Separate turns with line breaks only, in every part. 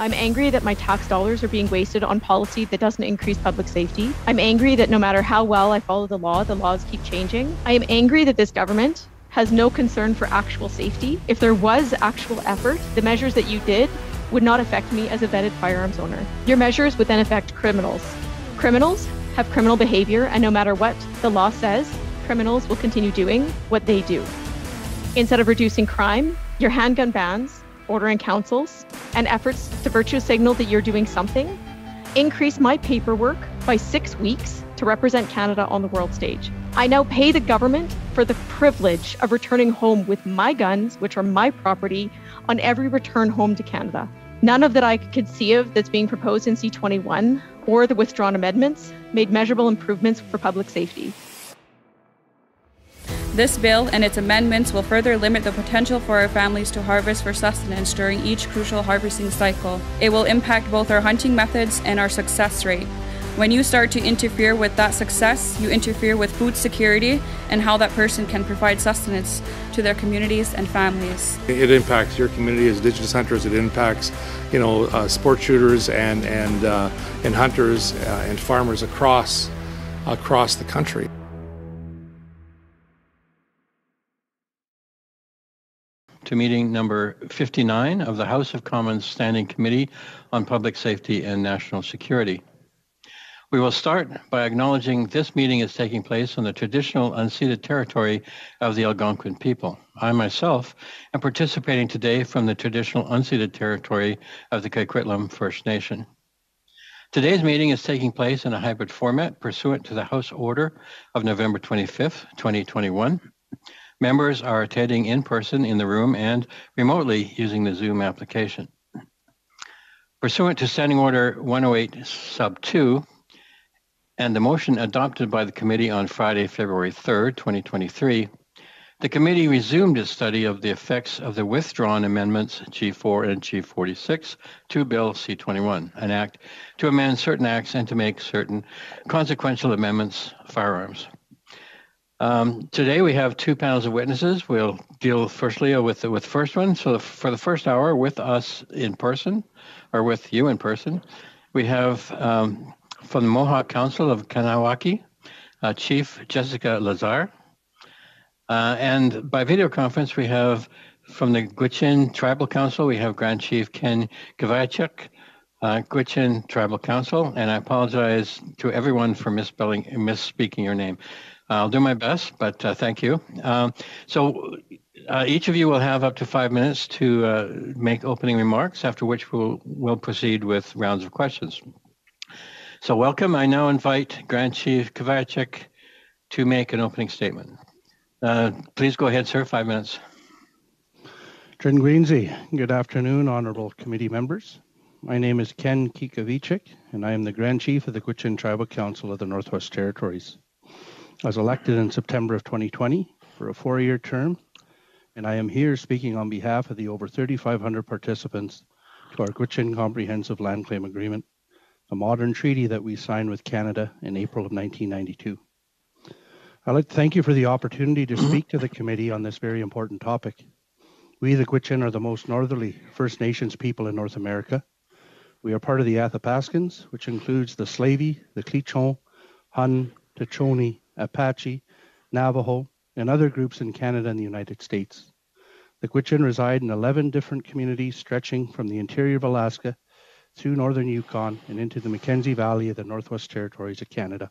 I'm angry that my tax dollars are being wasted on policy that doesn't increase public safety. I'm angry that no matter how well I follow the laws keep changing. I am angry that this government has no concern for actual safety. If there was actual effort, the measures that you did would not affect me as a vetted firearms owner. Your measures would then affect criminals. Criminals have criminal behavior, and no matter what the law says, criminals will continue doing what they do. Instead of reducing crime, your handgun bans, ordering councils, and efforts to virtue signal that you're doing something increase my paperwork by 6 weeks to represent Canada on the world stage. I now pay the government for the privilege of returning home with my guns, which are my property, on every return home to Canada. None of that I could see of that's being proposed in C-21 or the withdrawn amendments made measurable improvements for public safety.
This bill and its amendments will further limit the potential for our families to harvest for sustenance during each crucial harvesting cycle. It will impact both our hunting methods and our success rate. When you start to interfere with that success, you interfere with food security and how that person can provide sustenance to their communities and families.
It impacts your community as Indigenous hunters. It impacts, sport shooters and hunters and farmers across the country.
To meeting number 59 of the House of Commons Standing Committee on Public Safety and National Security. We will start by acknowledging this meeting is taking place on the traditional unceded territory of the Algonquin people. I myself am participating today from the traditional unceded territory of the Gwich'in First Nation. Today's meeting is taking place in a hybrid format pursuant to the House Order of November 25th, 2021. Members are attending in person in the room and remotely using the Zoom application. Pursuant to Standing Order 108 Sub 2, and the motion adopted by the committee on Friday, February 3rd, 2023, the committee resumed its study of the effects of the withdrawn amendments G4 and G46 to Bill C-21, an act to amend certain acts and to make certain consequential amendments firearms. Today we have two panels of witnesses. We'll deal firstly with the first one. So for the first hour with us in person, or with you in person, we have from the Mohawk Council of Kahnawake, Chief Jessica Lazare. And by video conference, we have from the Gwich'in Tribal Council, we have Grand Chief Ken Kyikavichik, Gwich'in Tribal Council, and I apologize to everyone for misspeaking your name. I'll do my best, but thank you. Each of you will have up to 5 minutes to make opening remarks, after which we'll proceed with rounds of questions. So welcome. I now invite Grand Chief Kyikavichik to make an opening statement. Please go ahead, sir. 5 minutes.
Good afternoon, honorable committee members. My name is Ken Kyikavichik, and I am the Grand Chief of the Gwich'in Tribal Council of the Northwest Territories. I was elected in September of 2020 for a 4-year term, and I am here speaking on behalf of the over 3,500 participants to our Gwich'in Comprehensive Land Claim Agreement, a modern treaty that we signed with Canada in April of 1992. I'd like to thank you for the opportunity to speak to the committee on this very important topic. We, the Gwich'in, are the most northerly First Nations people in North America. We are part of the Athapaskans, which includes the Slavey, the Clichon, Hun, Tachoni, Apache, Navajo, and other groups in Canada and the United States. The Gwich'in reside in 11 different communities stretching from the interior of Alaska through northern Yukon and into the Mackenzie Valley of the Northwest Territories of Canada.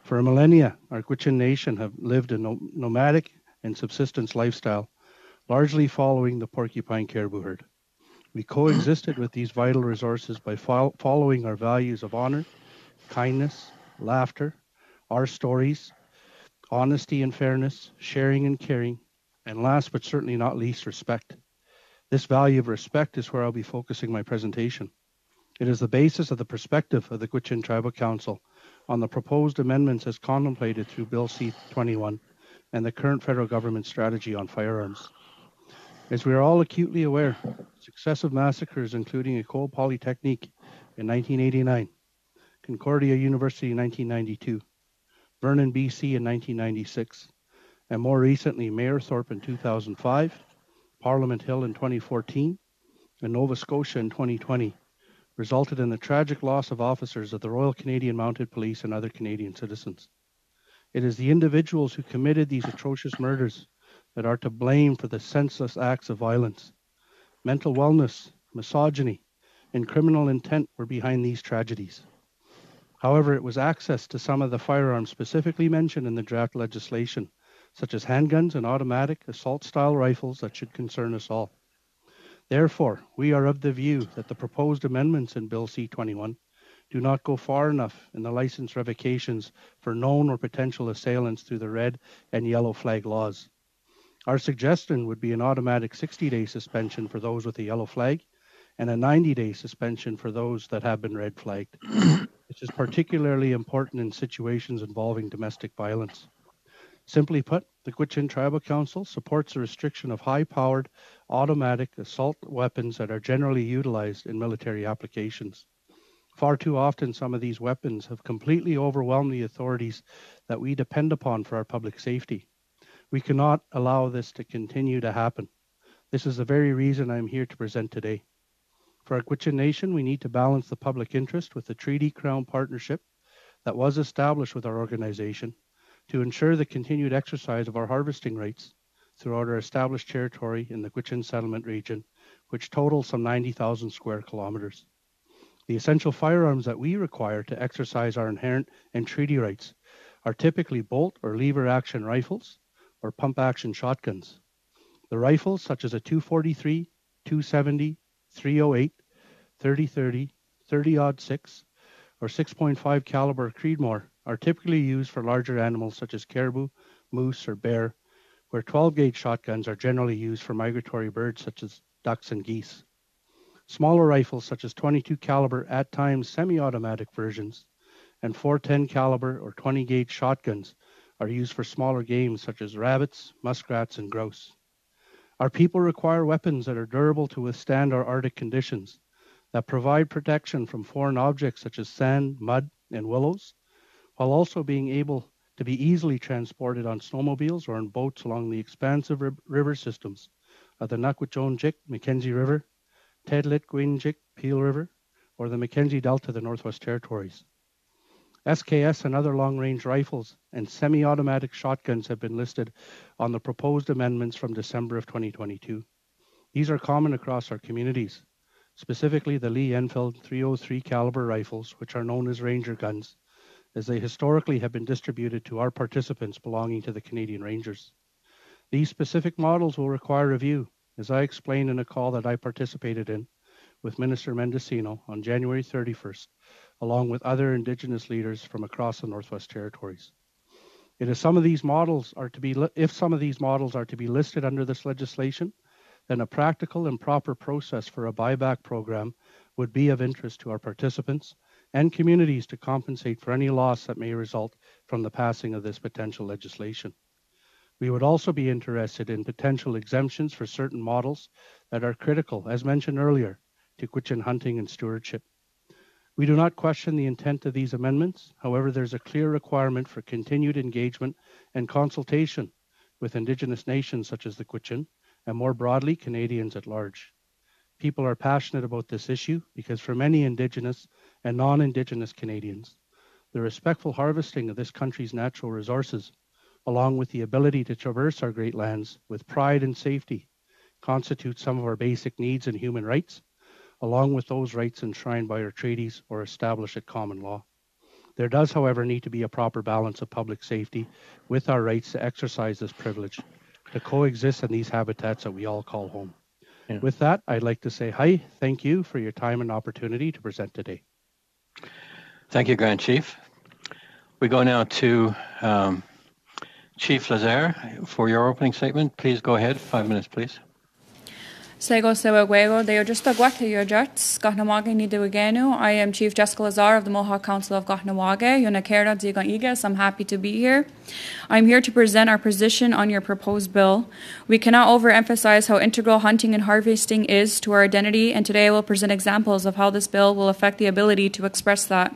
For millennia, our Gwich'in Nation have lived a nomadic and subsistence lifestyle, largely following the porcupine caribou herd. We coexisted with these vital resources by following our values of honor, kindness, laughter, our stories, honesty and fairness, sharing and caring, and last but certainly not least, respect. This value of respect is where I'll be focusing my presentation. It is the basis of the perspective of the Gwich'in Tribal Council on the proposed amendments as contemplated through Bill C-21 and the current federal government strategy on firearms. As we are all acutely aware, successive massacres, including Ecole Polytechnique in 1989, Concordia University in 1992, Vernon, BC in 1996, and more recently Mayerthorpe in 2005, Parliament Hill in 2014, in Nova Scotia in 2020 resulted in the tragic loss of officers of the Royal Canadian Mounted Police and other Canadian citizens. It is the individuals who committed these atrocious murders that are to blame for the senseless acts of violence. Mental wellness, misogyny, and criminal intent were behind these tragedies. However, it was access to some of the firearms specifically mentioned in the draft legislation, such as handguns and automatic assault-style rifles, that should concern us all. Therefore, we are of the view that the proposed amendments in Bill C-21 do not go far enough in the license revocations for known or potential assailants through the red and yellow flag laws. Our suggestion would be an automatic 60-day suspension for those with a yellow flag and a 90-day suspension for those that have been red flagged. This is particularly important in situations involving domestic violence. Simply put, the Gwich'in Tribal Council supports the restriction of high-powered automatic assault weapons that are generally utilized in military applications. Far too often, some of these weapons have completely overwhelmed the authorities that we depend upon for our public safety. We cannot allow this to continue to happen. This is the very reason I'm here to present today. For our Gwich'in Nation, we need to balance the public interest with the Treaty Crown partnership that was established with our organization to ensure the continued exercise of our harvesting rights throughout our established territory in the Gwich'in settlement region, which totals some 90,000 square kilometers. The essential firearms that we require to exercise our inherent and treaty rights are typically bolt or lever action rifles or pump action shotguns. The rifles, such as a 243, 270, 308, 30-30, 30-06, or 6.5 caliber Creedmoor are typically used for larger animals such as caribou, moose, or bear, where 12-gauge shotguns are generally used for migratory birds such as ducks and geese. Smaller rifles such as 22 caliber, at times semi-automatic versions, and 410 caliber or 20-gauge shotguns are used for smaller game such as rabbits, muskrats, and grouse. Our people require weapons that are durable to withstand our Arctic conditions, that provide protection from foreign objects such as sand, mud, and willows, while also being able to be easily transported on snowmobiles or on boats along the expansive river systems of the Nukwajonjik, Mackenzie River, Tedlit, Gwinjik, Peel River, or the Mackenzie Delta, the Northwest Territories. SKS and other long-range rifles and semi-automatic shotguns have been listed on the proposed amendments from December of 2022. These are common across our communities, specifically the Lee Enfield 303 caliber rifles, which are known as Ranger guns, as they historically have been distributed to our participants belonging to the Canadian Rangers. These specific models will require review, as I explained in a call that I participated in with Minister Mendocino on January 31st, along with other Indigenous leaders from across the Northwest Territories. If some of these models are to be listed under this legislation, then a practical and proper process for a buyback program would be of interest to our participants and communities to compensate for any loss that may result from the passing of this potential legislation. We would also be interested in potential exemptions for certain models that are critical, as mentioned earlier, to Gwich'in hunting and stewardship. We do not question the intent of these amendments. However, there's a clear requirement for continued engagement and consultation with Indigenous nations such as the Gwich'in, and more broadly, Canadians at large. People are passionate about this issue because for many Indigenous and non-Indigenous Canadians, the respectful harvesting of this country's natural resources, along with the ability to traverse our great lands with pride and safety, constitute some of our basic needs and human rights, along with those rights enshrined by our treaties or established at common law. There does, however, need to be a proper balance of public safety with our rights to exercise this privilege, to coexist in these habitats that we all call home. Yeah. With that, I'd like to say hi, thank you for your time and opportunity to present today.
Thank you, Grand Chief. We go now to Chief Lazare for your opening statement. Please go ahead, 5 minutes, please.
Sego Sewagwego, Deo Justa Guate, your Jets, Kahnawake Nidiwagenu. I am Chief Jessica Lazare of the Mohawk Council of Kahnawake. Yonakerda Zigan Igas, I'm happy to be here. I'm here to present our position on your proposed bill. We cannot overemphasize how integral hunting and harvesting is to our identity, and today I will present examples of how this bill will affect the ability to express that.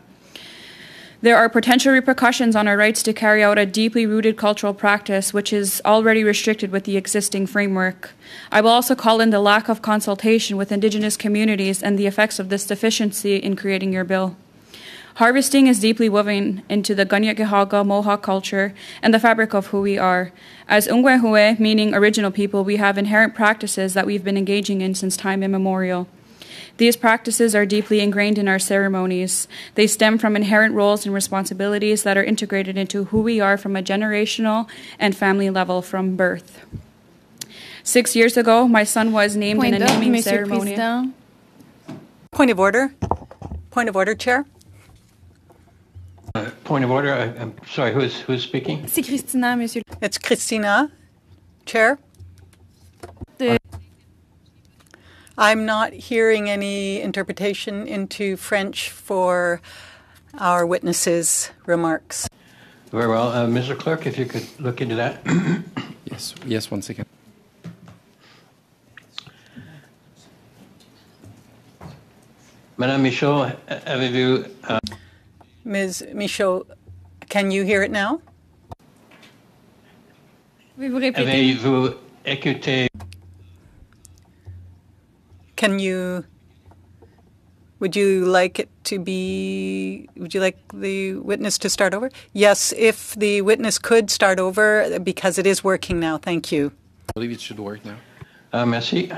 There are potential repercussions on our rights to carry out a deeply rooted cultural practice which is already restricted with the existing framework. I will also call in the lack of consultation with Indigenous communities and the effects of this deficiency in creating your bill. Harvesting is deeply woven into the Gwich'in Tribal Mohawk culture and the fabric of who we are. As Ungwehue, meaning original people, we have inherent practices that we've been engaging in since time immemorial. These practices are deeply ingrained in our ceremonies. They stem from inherent roles and responsibilities that are integrated into who we are from a generational and family level from birth. 6 years ago, my son was named in a naming ceremony.
Point of order. Point of order, Chair.
Point of order. I'm sorry, who's speaking?
C'est Kristina, Monsieur.
It's Kristina, Chair. I'm not hearing any interpretation into French for our witnesses' remarks.
Very well. Mr. Clerk, if you could look into that.
Yes, 1 second.
Madame Michaud, avez-vous...
Ms. Michaud, can you hear it now?
Avez-vous écouté...
Would you like the witness to start over? Yes, if the witness could start over, because it is working now. Thank you.
I believe it should work now.
Merci.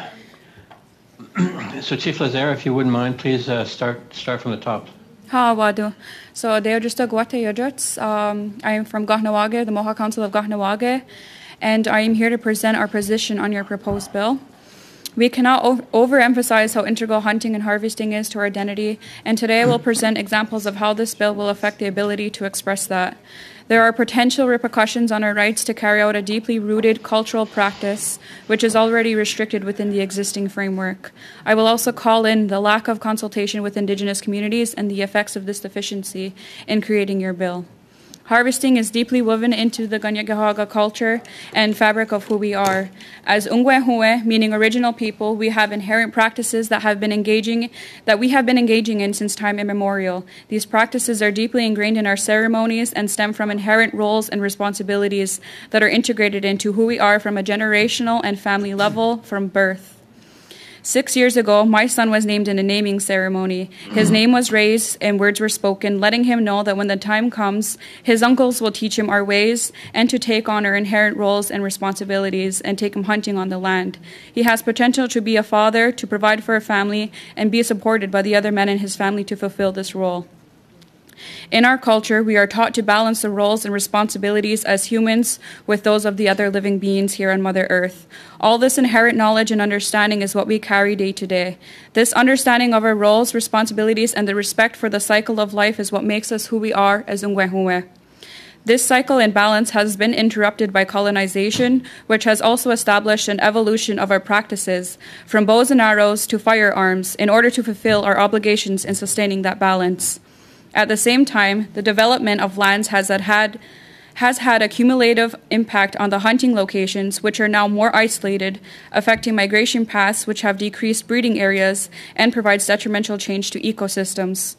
So Chief Lazare, if you wouldn't mind, please start from the top.
Wadu. So I am from Kahnawake, the Mohawk Council of Kahnawake, and I am here to present our position on your proposed bill. We cannot overemphasize how integral hunting and harvesting is to our identity, and today I will present examples of how this bill will affect the ability to express that. There are potential repercussions on our rights to carry out a deeply rooted cultural practice, which is already restricted within the existing framework. I will also call in the lack of consultation with Indigenous communities and the effects of this deficiency in creating your bill. Harvesting is deeply woven into the Gwich'in Tribal culture and fabric of who we are. As Ungwehue, meaning original people, we have inherent practices that we have been engaging in since time immemorial. These practices are deeply ingrained in our ceremonies and stem from inherent roles and responsibilities that are integrated into who we are from a generational and family level from birth. 6 years ago, my son was named in a naming ceremony. His name was raised and words were spoken, letting him know that when the time comes, his uncles will teach him our ways and to take on our inherent roles and responsibilities and take him hunting on the land. He has potential to be a father, to provide for a family, and be supported by the other men in his family to fulfill this role. In our culture, we are taught to balance the roles and responsibilities as humans with those of the other living beings here on Mother Earth. All this inherent knowledge and understanding is what we carry day to day. This understanding of our roles, responsibilities, and the respect for the cycle of life is what makes us who we are as Ungwehue. This cycle and balance has been interrupted by colonization, which has also established an evolution of our practices, from bows and arrows to firearms, in order to fulfill our obligations in sustaining that balance. At the same time, the development of lands has had a cumulative impact on the hunting locations, which are now more isolated, affecting migration paths, which have decreased breeding areas and provides detrimental change to ecosystems.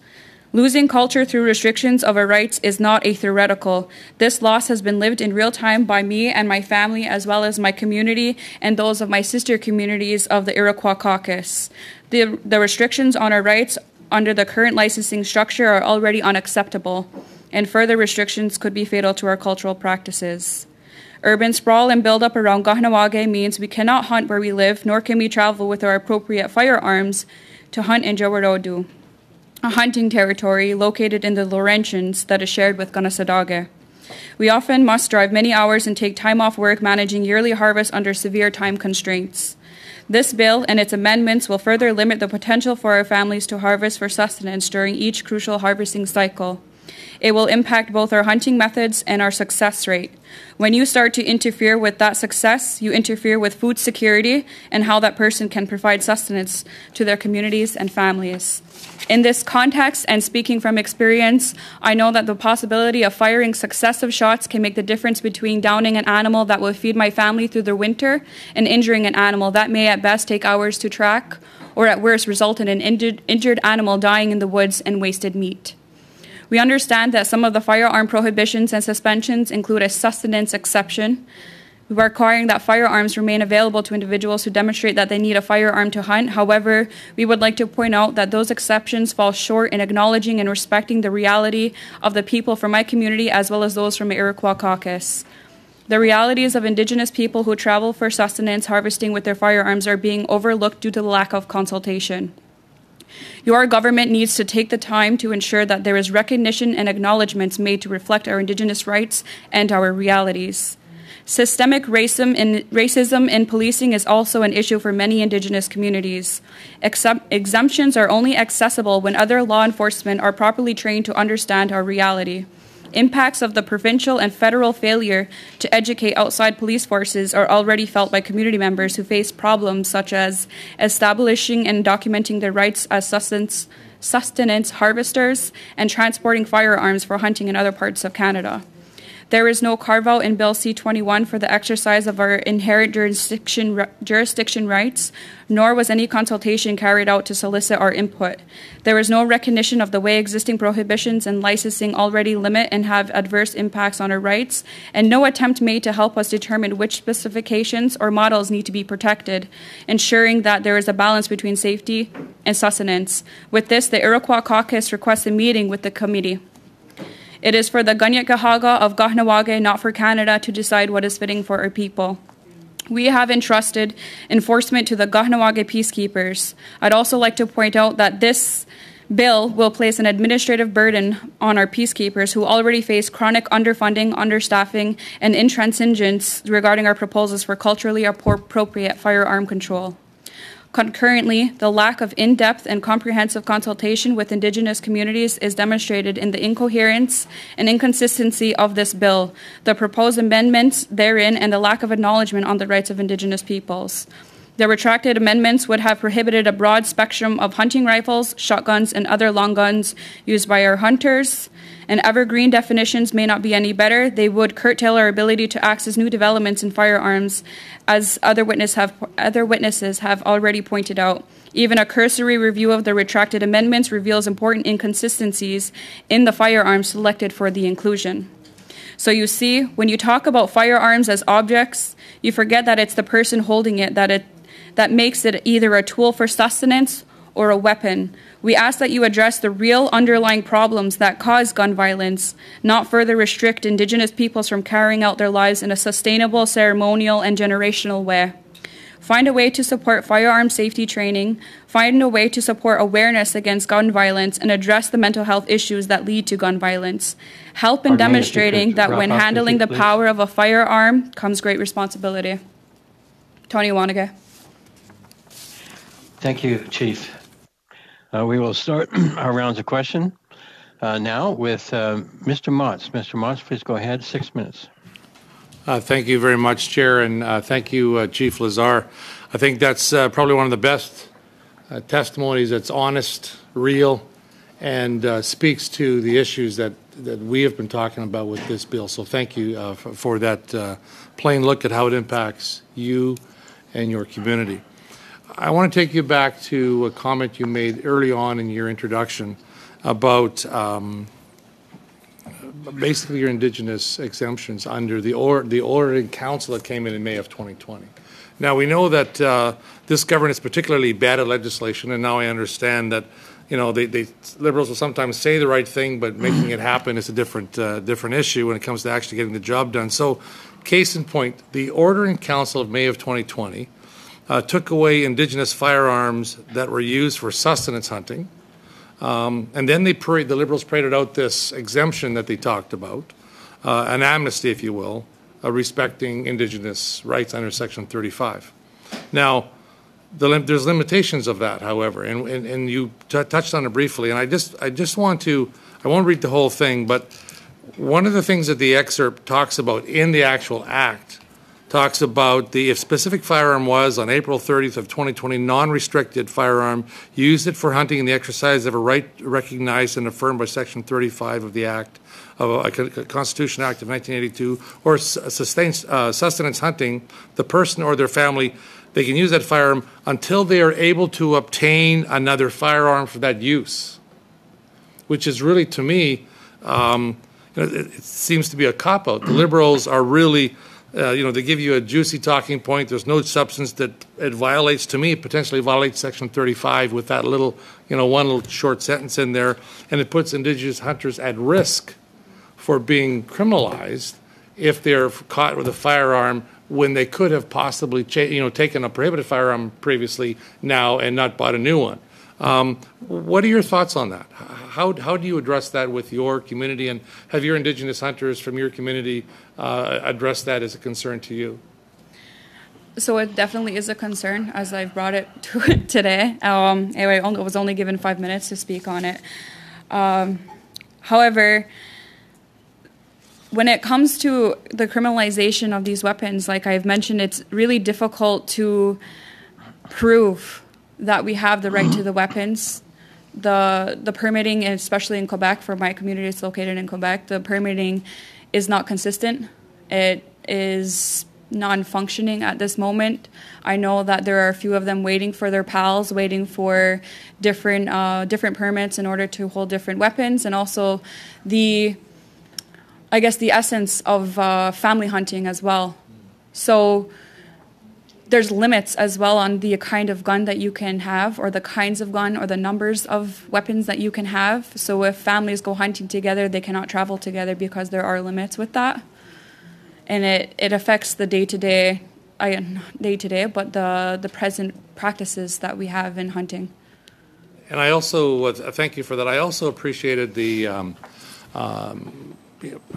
Losing culture through restrictions of our rights is not a theoretical. This loss has been lived in real time by me and my family, as well as my community and those of my sister communities of the Iroquois Caucus. The restrictions on our rights under the current licensing structure are already unacceptable, and further restrictions could be fatal to our cultural practices. Urban sprawl and buildup around Kahnawake means we cannot hunt where we live, nor can we travel with our appropriate firearms to hunt in Jawarodu, a hunting territory located in the Laurentians that is shared with Kanesatake. We often must drive many hours and take time off work managing yearly harvest under severe time constraints. This bill and its amendments will further limit the potential for our families to harvest for sustenance during each crucial harvesting cycle. It will impact both our hunting methods and our success rate. When you start to interfere with that success, you interfere with food security and how that person can provide sustenance to their communities and families. In this context, and speaking from experience, I know that the possibility of firing successive shots can make the difference between downing an animal that will feed my family through the winter and injuring an animal that may at best take hours to track, or at worst result in an injured animal dying in the woods and wasted meat. We understand that some of the firearm prohibitions and suspensions include a sustenance exception, requiring that firearms remain available to individuals who demonstrate that they need a firearm to hunt. However, we would like to point out that those exceptions fall short in acknowledging and respecting the reality of the people from my community as well as those from the Iroquois caucus. The realities of Indigenous people who travel for sustenance harvesting with their firearms are being overlooked due to the lack of consultation. Your government needs to take the time to ensure that there is recognition and acknowledgements made to reflect our Indigenous rights and our realities. Systemic racism in policing is also an issue for many Indigenous communities. Exemptions are only accessible when other law enforcement are properly trained to understand our reality. Impacts of the provincial and federal failure to educate outside police forces are already felt by community members who face problems such as establishing and documenting their rights as sustenance harvesters and transporting firearms for hunting in other parts of Canada. There is no carve-out in Bill C-21 for the exercise of our inherent jurisdiction rights, nor was any consultation carried out to solicit our input. There is no recognition of the way existing prohibitions and licensing already limit and have adverse impacts on our rights, and no attempt made to help us determine which specifications or models need to be protected, ensuring that there is a balance between safety and sustenance. With this, the Iroquois caucus requests a meeting with the committee. It is for the Gwich'in of Kahnawake, not for Canada, to decide what is fitting for our people. We have entrusted enforcement to the Kahnawake peacekeepers. I'd also like to point out that this bill will place an administrative burden on our peacekeepers who already face chronic underfunding, understaffing, and intransigence regarding our proposals for culturally appropriate firearm control. Concurrently, the lack of in-depth and comprehensive consultation with Indigenous communities is demonstrated in the incoherence and inconsistency of this bill, the proposed amendments therein, and the lack of acknowledgement on the rights of Indigenous peoples. The retracted amendments would have prohibited a broad spectrum of hunting rifles, shotguns, and other long guns used by our hunters. And evergreen definitions may not be any better. They would curtail our ability to access new developments in firearms, as other witnesses have already pointed out. Even a cursory review of the retracted amendments reveals important inconsistencies in the firearms selected for the inclusion. So you see, when you talk about firearms as objects, you forget that it's the person holding it that makes it either a tool for sustenance or a weapon. We ask that you address the real underlying problems that cause gun violence, not further restrict Indigenous peoples from carrying out their lives in a sustainable, ceremonial, and generational way. Find a way to support firearm safety training, find a way to support awareness against gun violence, and address the mental health issues that lead to gun violence. Help in demonstrating that when handling the power of a firearm comes great responsibility. Tony Wanege.
Thank you, Chief. We will start our rounds of question now with Mr. Motz. Mr. Motz, please go ahead. 6 minutes.
Thank you very much, Chair, and thank you, Chief Lazare. I think that's probably one of the best testimonies that's honest, real, and speaks to the issues that we have been talking about with this bill. So thank you for that plain look at how it impacts you and your community. I want to take you back to a comment you made early on in your introduction about basically your Indigenous exemptions under the Ordering Council that came in May of 2020. Now, we know that this government is particularly bad at legislation, and now I understand that, you know, they Liberals will sometimes say the right thing, but making it happen is a different issue when it comes to actually getting the job done. So, case in point, the Ordering Council of May of 2020 took away Indigenous firearms that were used for sustenance hunting. And then the Liberals paraded out this exemption that they talked about, an amnesty, if you will, respecting Indigenous rights under Section 35. Now, there's limitations of that, however, and you touched on it briefly. And I just want to, I won't read the whole thing, but one of the things that the excerpt talks about in the actual act talks about if specific firearm was, on April 30th of 2020, non-restricted firearm, used it for hunting in the exercise of a right recognized and affirmed by Section 35 of the Act, of a Constitution Act of 1982, or sustenance hunting, the person or their family, they can use that firearm until they are able to obtain another firearm for that use, which is really, to me, It seems to be a cop-out. The Liberals are really, they give you a juicy talking point. There's no substance that it violates, to me, potentially violates Section 35 with that little, one little short sentence in there, and it puts Indigenous hunters at risk for being criminalized if they're caught with a firearm when they could have possibly taken a prohibited firearm previously now and not bought a new one. What are your thoughts on that? How do you address that with your community, and have your Indigenous hunters from your community addressed that as a concern to you?
So it definitely is a concern, as I've brought it to it today. Anyway, I was only given 5 minutes to speak on it. However, when it comes to the criminalization of these weapons, like I've mentioned, it's really difficult to prove that we have the right to the weapons. The permitting, especially in Quebec, for my community is located in Quebec, the permitting is not consistent. It is non-functioning at this moment. I know that there are a few of them waiting for their pals, waiting for different permits in order to hold different weapons, and also the essence of family hunting as well. So there's limits as well on the kind of gun that you can have, or the kinds of gun, or the numbers of weapons that you can have. So if families go hunting together, they cannot travel together because there are limits with that. And it affects the day-to-day, but the present practices that we have in hunting.
And I also, thank you for that. I also appreciated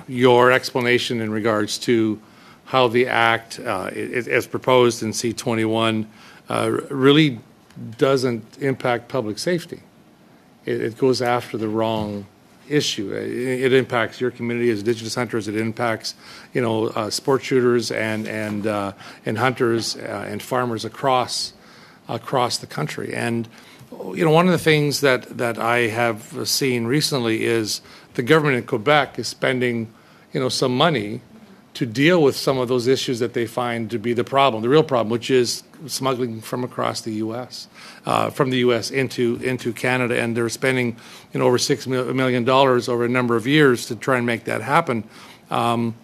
your explanation in regards to how the Act, as proposed in C-21, really doesn't impact public safety. It goes after the wrong issue. It impacts your community as Indigenous hunters. It impacts, sport shooters and hunters and farmers across the country. And one of the things that I have seen recently is the government in Quebec is spending, some money to deal with some of those issues that they find to be the real problem, which is smuggling from across the U.S., from the U.S. into Canada, and they're spending over $6 million over a number of years to try and make that happen. And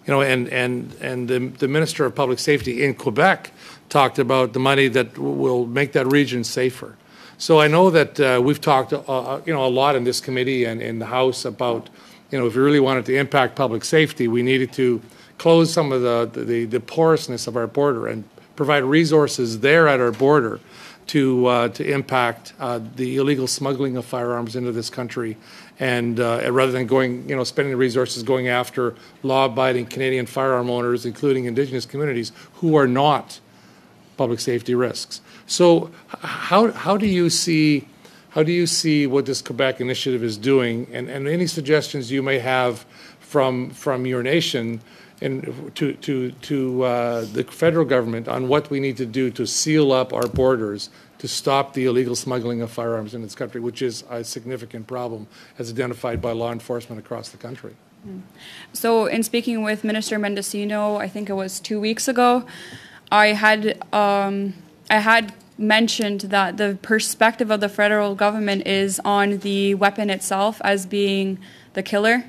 the Minister of Public Safety in Quebec talked about the money that will make that region safer. So I know that we've talked a lot in this committee and in the House about if we really wanted to impact public safety, we needed to close some of the porousness of our border and provide resources there at our border to impact the illegal smuggling of firearms into this country, and rather than spending the resources going after law-abiding Canadian firearm owners, including Indigenous communities, who are not public safety risks. So how do you see what this Quebec initiative is doing, and any suggestions you may have from your nation and to the federal government on what we need to do to seal up our borders to stop the illegal smuggling of firearms in this country, which is a significant problem as identified by law enforcement across the country.
So in speaking with Minister Mendocino, I think it was 2 weeks ago, I had mentioned that the perspective of the federal government is on the weapon itself as being the killer.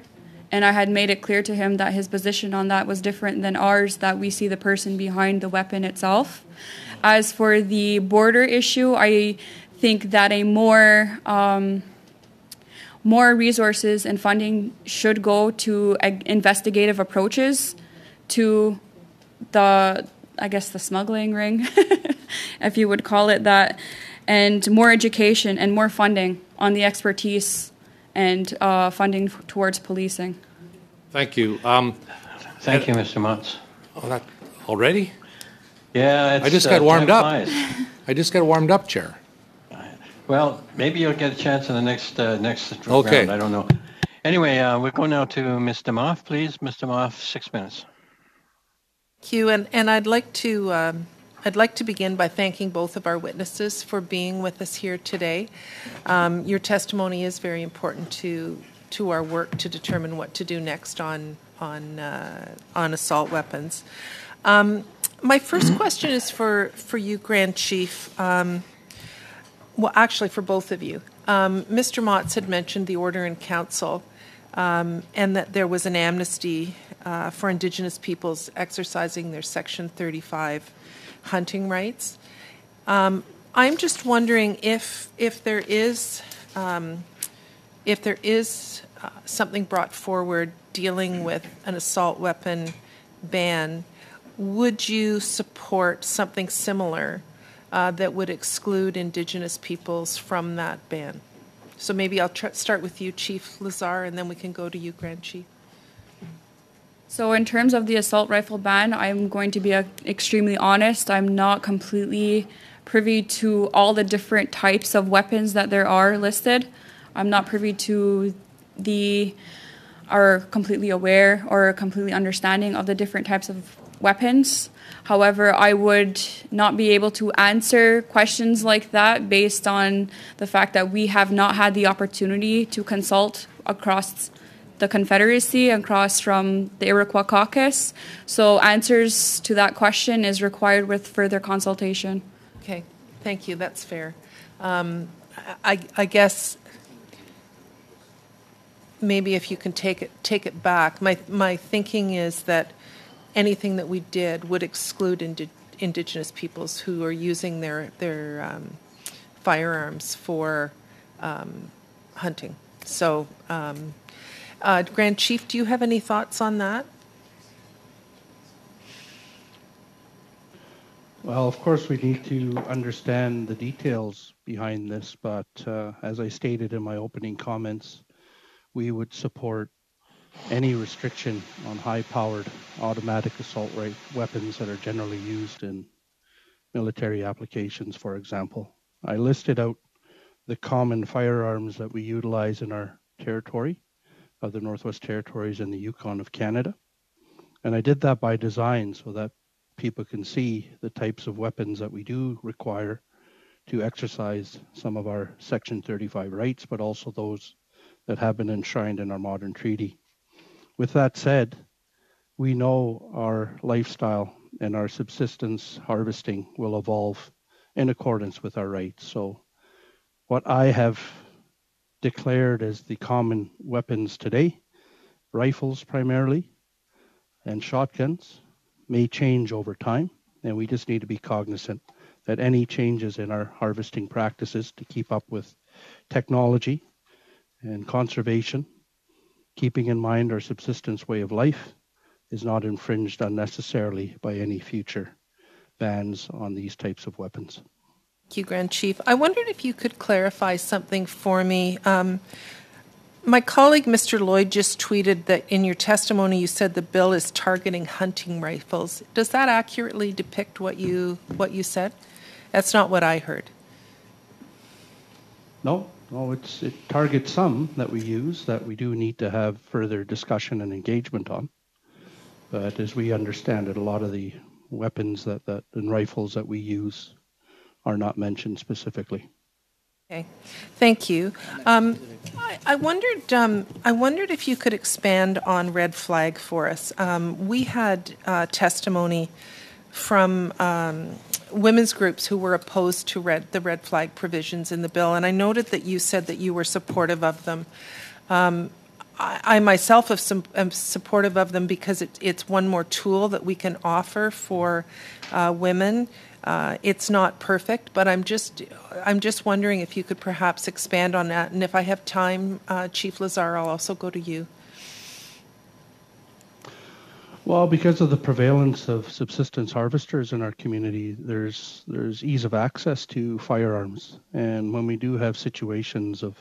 And I had made it clear to him that his position on that was different than ours, that we see the person behind the weapon itself. As for the border issue, I think that a more resources and funding should go to investigative approaches to the smuggling ring, if you would call it that, and more education and more funding on the expertise and funding towards policing.
Thank you.
Thank you, Mr. Motz.
Oh, that already?
Yeah,
I just got warmed up. I just got warmed up, Chair.
Well, maybe you'll get a chance in the next
okay.
round. I don't know. Anyway, we'll go now to Ms. Damoff, please. Ms. Damoff, 6 minutes.
Thank you, and I'd like to begin by thanking both of our witnesses for being with us here today. Your testimony is very important to our work to determine what to do next on assault weapons. My first question is for you, Grand Chief. Well, actually, for both of you. Mr. Motz had mentioned the order in council. and that there was an amnesty for Indigenous peoples exercising their Section 35 hunting rights. I'm just wondering if there is something brought forward dealing with an assault weapon ban, would you support something similar that would exclude Indigenous peoples from that ban? So maybe I'll start with you, Chief Lazare, and then we can go to you, Grand Chief.
So in terms of the assault rifle ban, I'm going to be extremely honest. I'm not completely privy to all the different types of weapons that there are listed. I'm not privy to are completely aware or completely understanding of the different types of weapons. However, I would not be able to answer questions like that based on the fact that we have not had the opportunity to consult across the Confederacy, across from the Iroquois Caucus. So answers to that question is required with further consultation.
Okay, thank you. That's fair. I guess maybe if you can take it back. My thinking is that anything that we did would exclude Indigenous peoples who are using their firearms for hunting. So, Grand Chief, do you have any thoughts on that?
Well, of course, we need to understand the details behind this, but as I stated in my opening comments, we would support any restriction on high-powered automatic assault weapons that are generally used in military applications, for example. I listed out the common firearms that we utilize in our territory of the Northwest Territories and the Yukon of Canada. And I did that by design so that people can see the types of weapons that we do require to exercise some of our Section 35 rights, but also those that have been enshrined in our modern treaty. With that said, we know our lifestyle and our subsistence harvesting will evolve in accordance with our rights. So what I have declared as the common weapons today, rifles primarily, and shotguns, may change over time, and we just need to be cognizant that any changes in our harvesting practices to keep up with technology and conservation, keeping in mind our subsistence way of life, is not infringed unnecessarily by any future bans on these types of weapons.
Thank you, Grand Chief. I wondered if you could clarify something for me. My colleague, Mr. Lloyd, just tweeted that in your testimony you said the bill is targeting hunting rifles. Does that accurately depict what you said? That's not what I heard.
No, it targets some that we use that we do need to have further discussion and engagement on. But as we understand it, a lot of the weapons and rifles that we use are not mentioned specifically.
Okay, thank you. I wondered if you could expand on red flag for us. We had testimony from women's groups who were opposed to the red flag provisions in the bill, and I noted that you said that you were supportive of them. I myself am supportive of them because it's one more tool that we can offer for women. It's not perfect, but I'm just wondering if you could perhaps expand on that. And if I have time, Chief Lazare, I'll also go to you.
Well, because of the prevalence of subsistence harvesters in our community, there's ease of access to firearms. And when we do have situations of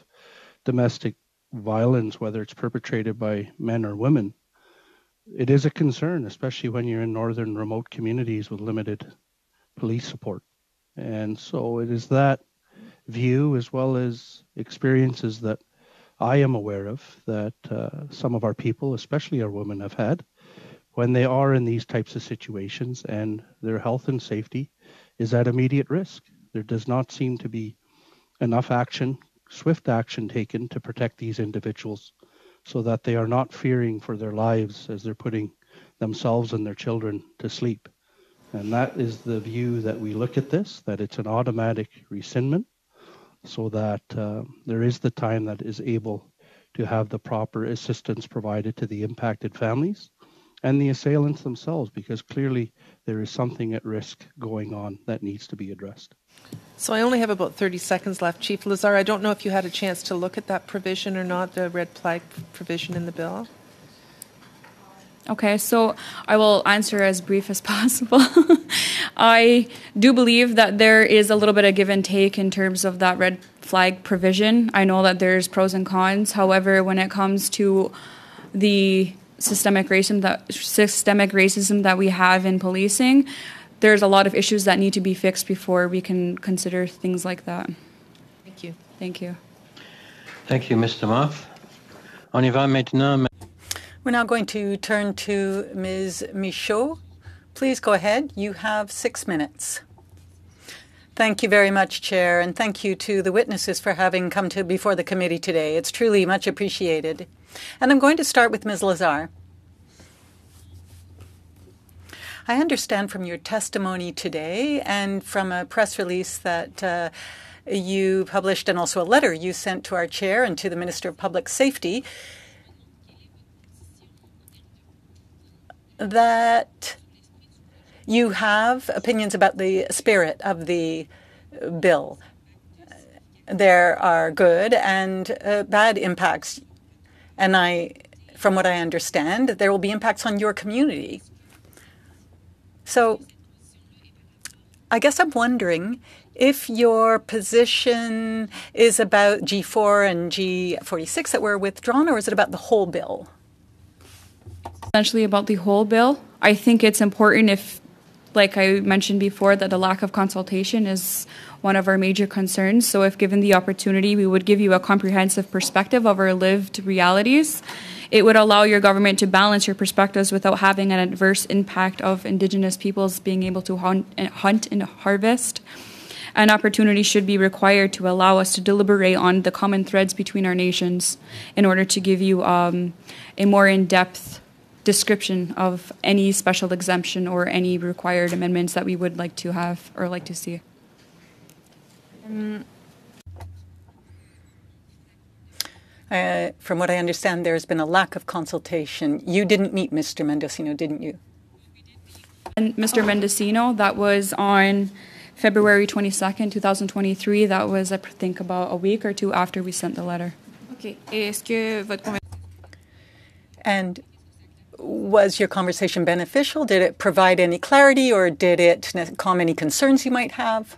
domestic violence, whether it's perpetrated by men or women, it is a concern, especially when you're in northern remote communities with limited police support. And so it is that view, as well as experiences that I am aware of, that some of our people, especially our women, have had when they are in these types of situations and their health and safety is at immediate risk. There does not seem to be enough action, swift action taken to protect these individuals so that they are not fearing for their lives as they're putting themselves and their children to sleep. And that is the view that we look at this, that it's an automatic rescindment so that there is the time that is able to have the proper assistance provided to the impacted families and the assailants themselves, because clearly there is something at risk going on that needs to be addressed.
So I only have about 30 seconds left. Chief Lazare, I don't know if you had a chance to look at that provision or not, the red flag provision in the bill.
Okay, so I will answer as brief as possible. I do believe that there is a little bit of give and take in terms of that red flag provision. I know that there's pros and cons. However, when it comes to the systemic racism that we have in policing, there's a lot of issues that need to be fixed before we can consider things like that.
Thank you.
Thank you.
Thank you, Ms. Damoff. On y va maintenant.
We're now going to turn to Ms. Michaud. Please go ahead. You have 6 minutes. Thank you very much, Chair, and thank you to the witnesses for having come before the committee today. It's truly much appreciated. And I'm going to start with Ms. Lazare. I understand from your testimony today and from a press release that you published and also a letter you sent to our chair and to the Minister of Public Safety that you have opinions about the spirit of the bill. There are good and bad impacts. And from what I understand, there will be impacts on your community. So I guess I'm wondering if your position is about G4 and G46 that were withdrawn, or is it about the whole bill?
Essentially about the whole bill. I think it's important, if, like I mentioned before, that the lack of consultation is one of our major concerns. So if given the opportunity, we would give you a comprehensive perspective of our lived realities. It would allow your government to balance your perspectives without having an adverse impact of Indigenous peoples being able to hunt and harvest. An opportunity should be required to allow us to deliberate on the common threads between our nations in order to give you a more in-depth description of any special exemption or any required amendments that we would like to have or like to see.
From what I understand, there's been a lack of consultation. You didn't meet Mr. Mendocino, didn't you?
And Mr. Mendocino, that was on February 22nd, 2023. That was, I think, about a week or two after we sent the letter.
Okay. Est-ce que votre
And was your conversation beneficial? Did it provide any clarity, or did it calm any concerns you might have?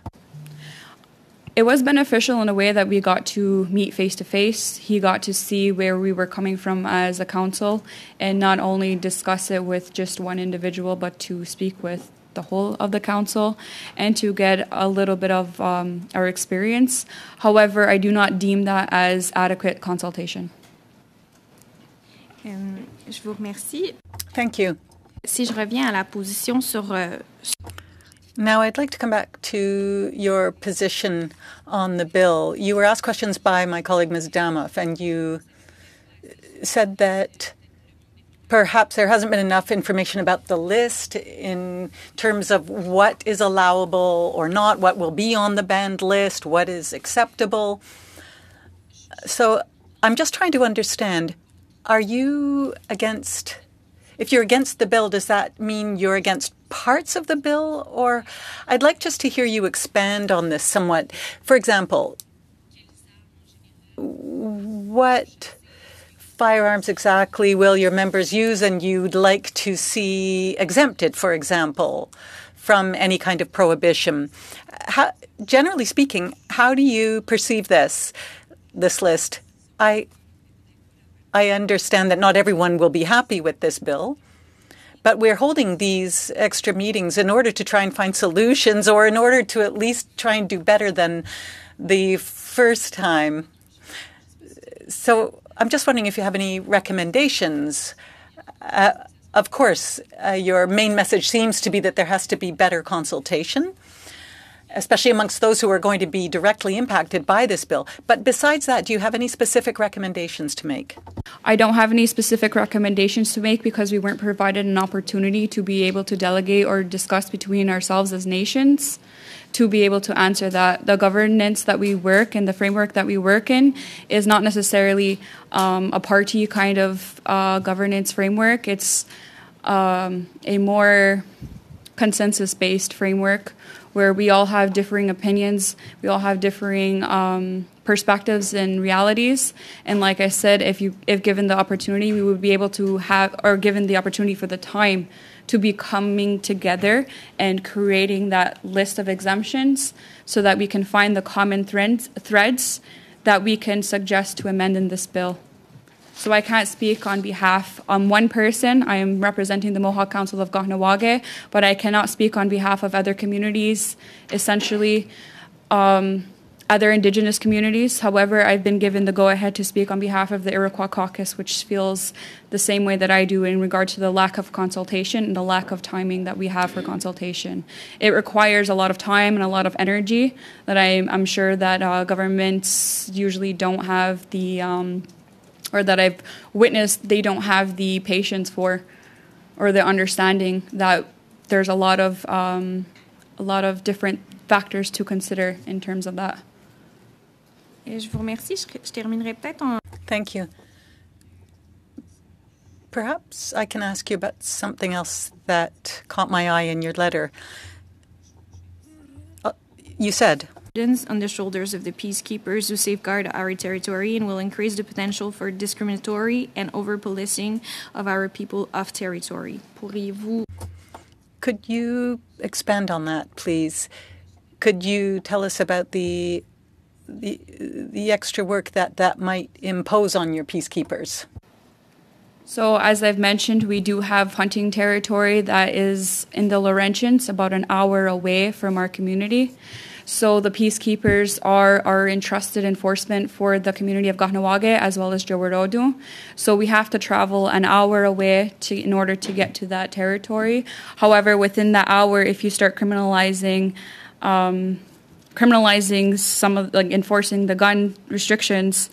It was beneficial in a way that we got to meet face-to-face. He got to see where we were coming from as a council and not only discuss it with just one individual, but to speak with the whole of the council and to get a little bit of our experience. However, I do not deem that as adequate consultation.
Je vous remercie.
Thank you.
Si je reviens à la position sur...
Now, I'd like to come back to your position on the bill. You were asked questions by my colleague, Ms. Damoff, and you said that perhaps there hasn't been enough information about the list in terms of what is allowable or not, what will be on the banned list, what is acceptable. So I'm just trying to understand, are you against... If you're against the bill, does that mean you're against parts of the bill? Or I'd like just to hear you expand on this somewhat. For example, what firearms exactly will your members use and you'd like to see exempted, for example, from any kind of prohibition? Generally speaking, how do you perceive this list? I understand that not everyone will be happy with this bill, but we're holding these extra meetings in order to try and find solutions, or in order to at least try and do better than the first time. So I'm just wondering if you have any recommendations. Of course, your main message seems to be that there has to be better consultation. especially amongst those who are going to be directly impacted by this bill. But besides that, do you have any specific recommendations to make?
I don't have any specific recommendations to make because we weren't provided an opportunity to be able to delegate or discuss between ourselves as nations to be able to answer that. The governance that we work and the framework that we work in is not necessarily a party kind of governance framework. It's a more consensus-based framework where we all have differing opinions, we all have differing perspectives and realities. And like I said, if given the opportunity, we would be able to have, or given the opportunity for the time, to be coming together and creating that list of exemptions so that we can find the common threads that we can suggest to amend in this bill. So I can't speak on behalf of one person. I am representing the Mohawk Council of Kahnawake, but I cannot speak on behalf of other communities, essentially other Indigenous communities. However, I've been given the go-ahead to speak on behalf of the Iroquois caucus, which feels the same way that I do in regard to the lack of consultation and the lack of timing that we have for consultation. It requires a lot of time and a lot of energy that I'm sure that governments usually don't have the or that I've witnessed they don't have the patience for, or the understanding that there's a lot of different factors to consider in terms of that.
Je vous remercie. Je terminerai peut-être en...
Thank you. Perhaps I can ask you about something else that caught my eye in your letter. You said...
on the shoulders of the peacekeepers who safeguard our territory and will increase the potential for discriminatory and over-policing of our people of territory. Pourriez-vous...
Could you expand on that, please? Could you tell us about the extra work that might impose on your peacekeepers?
So as I've mentioned, we do have hunting territory that is in the Laurentians, about an hour away from our community. So the peacekeepers are entrusted enforcement for the community of Kahnawake as well as Jawarodu. So we have to travel an hour away in order to get to that territory. However, within that hour, if you start criminalizing some of, like, enforcing the gun restrictions,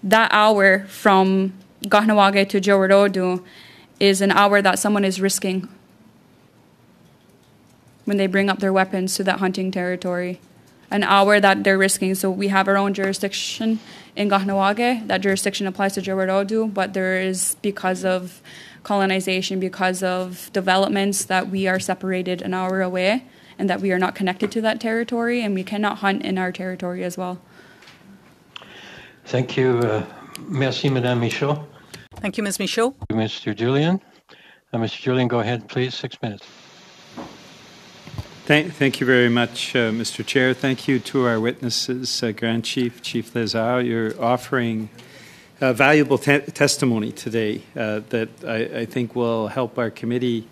that hour from Kahnawake to Jawarodu is an hour that someone is risking when they bring up their weapons to that hunting territory. An hour that they're risking. So we have our own jurisdiction in Kahnawake. That jurisdiction applies to Jawarodu, but there is, because of colonization, because of developments, that we are separated an hour away and that we are not connected to that territory, and we cannot hunt in our territory as well.
Thank you. Merci, Madame Michaud.
Thank you, Ms. Michaud.
Mr. Julian. Mr. Julian, go ahead, please. 6 minutes.
Thank you very much, Mr. Chair. Thank you to our witnesses, Grand Chief Lazare. You're offering valuable testimony today that I think will help our committee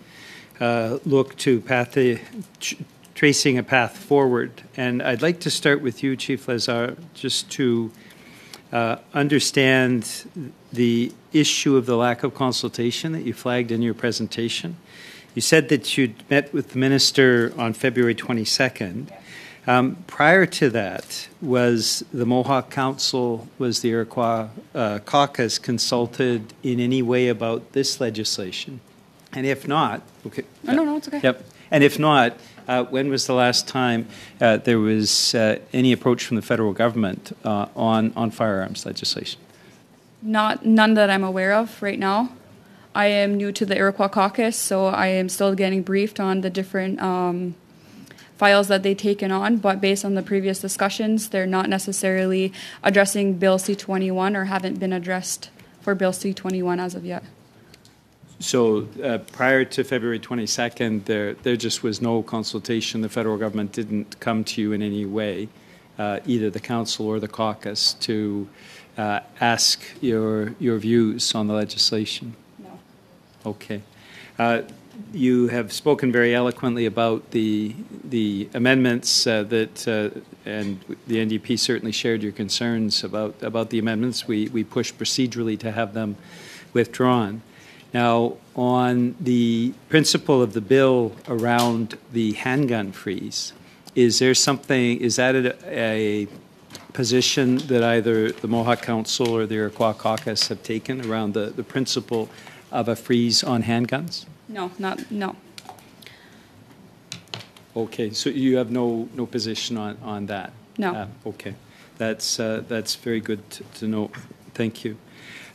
look to tracing a path forward. And I'd like to start with you, Chief Lazare, just to understand the issue of the lack of consultation that you flagged in your presentation. You said that you'd met with the minister on February 22nd. Prior to that, was the Mohawk Council, was the Iroquois caucus consulted in any way about this legislation? And if not, okay.
No, it's okay.
Yep. And if not, when was the last time there was any approach from the federal government on firearms legislation?
None that I'm aware of right now. I am new to the Iroquois caucus, so I am still getting briefed on the different files that they've taken on, but based on the previous discussions, they're not necessarily addressing Bill C-21 or haven't been addressed for Bill C-21 as of yet.
So prior to February 22nd, there just was no consultation. The federal government didn't come to you in any way, either the council or the caucus, to ask your views on the legislation?
No.
Okay. You have spoken very eloquently about the amendments and the NDP certainly shared your concerns about the amendments. We pushed procedurally to have them withdrawn. Now, on the principle of the bill around the handgun freeze, is that a position that either the Mohawk Council or the Iroquois Caucus have taken around the principle of a freeze on handguns?
No.
Okay, so you have no position on that?
No.
Okay, that's very good to know. Thank you.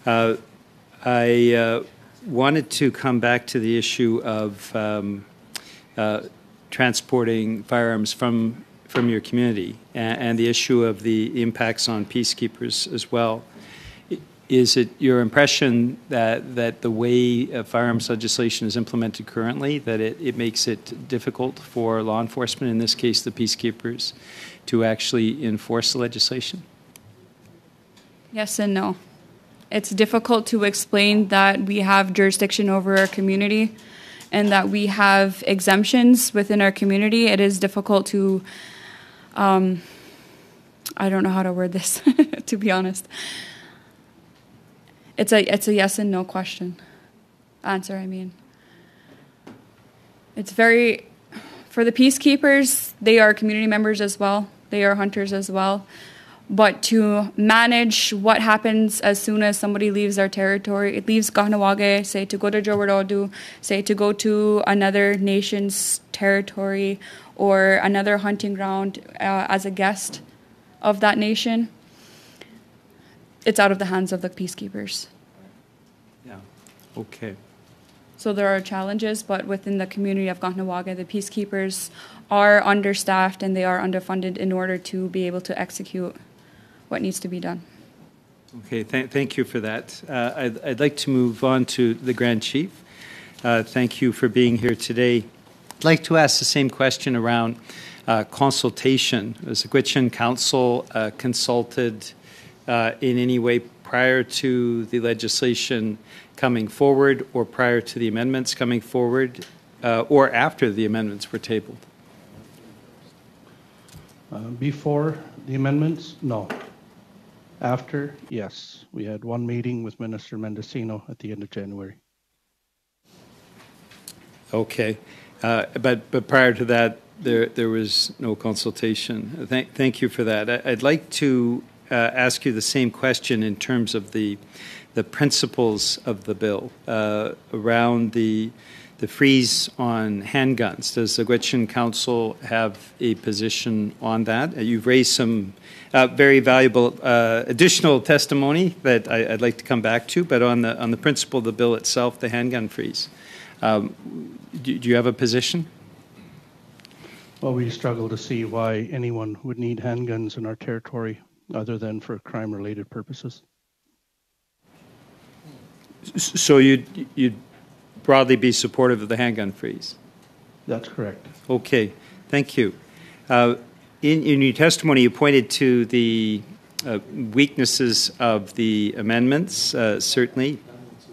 I wanted to come back to the issue of transporting firearms from your community and the issue of the impacts on peacekeepers as well. Is it your impression that the way firearms legislation is implemented currently, that it makes it difficult for law enforcement, in this case the peacekeepers, to actually enforce the legislation?
Yes and no. It's difficult to explain that we have jurisdiction over our community and that we have exemptions within our community. It is difficult to, I don't know how to word this, to be honest. It's a yes and no answer. It's very, for the peacekeepers, they are community members as well. They are hunters as well. But to manage what happens as soon as somebody leaves our territory, it leaves Kahnawake, say to go to Jowarodu, say to go to another nation's territory or another hunting ground as a guest of that nation, it's out of the hands of the peacekeepers.
Yeah, okay.
So there are challenges, but within the community of Kahnawake, the peacekeepers are understaffed and they are underfunded in order to be able to execute what needs to be done.
Okay, thank you for that. I'd like to move on to the Grand Chief. Thank you for being here today. I'd like to ask the same question around consultation. Was the Gwich'in Council consulted in any way prior to the legislation coming forward or prior to the amendments coming forward or after the amendments were tabled?
Before the amendments, no. After, yes. We had one meeting with Minister Mendocino at the end of January.
Okay. But prior to that, there was no consultation. Thank you for that. I'd like to ask you the same question in terms of the principles of the bill around the freeze on handguns. Does the Gwich'in Council have a position on that? You've raised some very valuable additional testimony that I'd like to come back to, but on the principle of the bill itself, the handgun freeze, do you have a position?
Well, we struggle to see why anyone would need handguns in our territory other than for crime-related purposes.
So you'd broadly be supportive of the handgun freeze?
That's correct.
Okay, thank you. In your testimony, you pointed to the weaknesses of the amendments, certainly,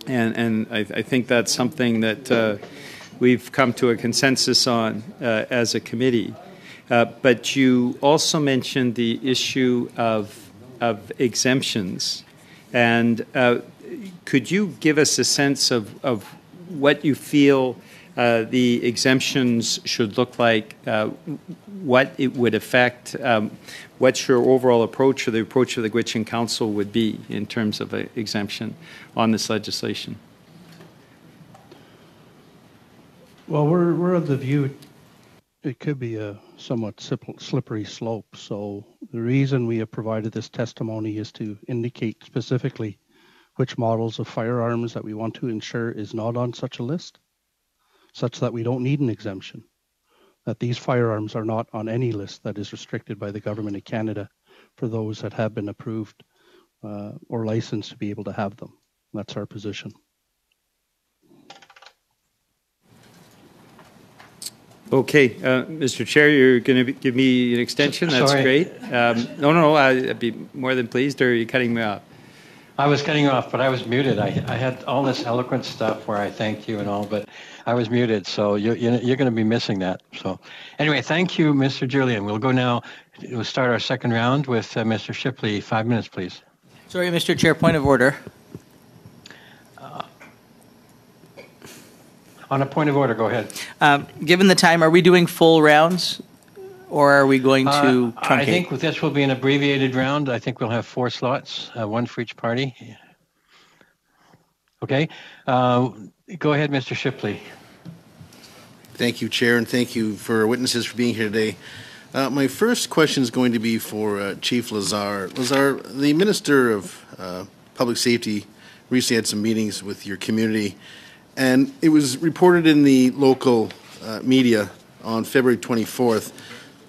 and I think that's something that we've come to a consensus on as a committee. But you also mentioned the issue of exemptions, and could you give us a sense of what you feel the exemptions should look like, what it would affect, what your overall approach or the approach of the Gwich'in Council would be in terms of an exemption on this legislation?
Well, we're of the view it could be a somewhat slippery slope. So the reason we have provided this testimony is to indicate specifically which models of firearms that we want to ensure is not on such a list, such that we don't need an exemption, that these firearms are not on any list that is restricted by the Government of Canada for those that have been approved or licensed to be able to have them. That's our position.
Okay, Mr. Chair, you're going to give me an extension. That's
Sorry.
great. No, I'd be more than pleased. Or are you cutting me off?
I was cutting you off, but I was muted. I had all this eloquent stuff where I thanked you and all, but I was muted, so you're going to be missing that. So anyway, thank you, Mr. Julian. We'll go now. We'll start our second round with Mr. Shipley. 5 minutes, please.
Sorry, Mr. Chair, point of order.
On a point of order, go ahead.
Given the time, are we doing full rounds? or are we going to truncate?
I think this will be an abbreviated round. I think we'll have 4 slots, one for each party. Okay. Go ahead, Mr. Shipley.
Thank you, Chair, and thank you for witnesses for being here today. My first question is going to be for Chief Lazare. Lazare, the Minister of Public Safety recently had some meetings with your community, and it was reported in the local media on February 24th.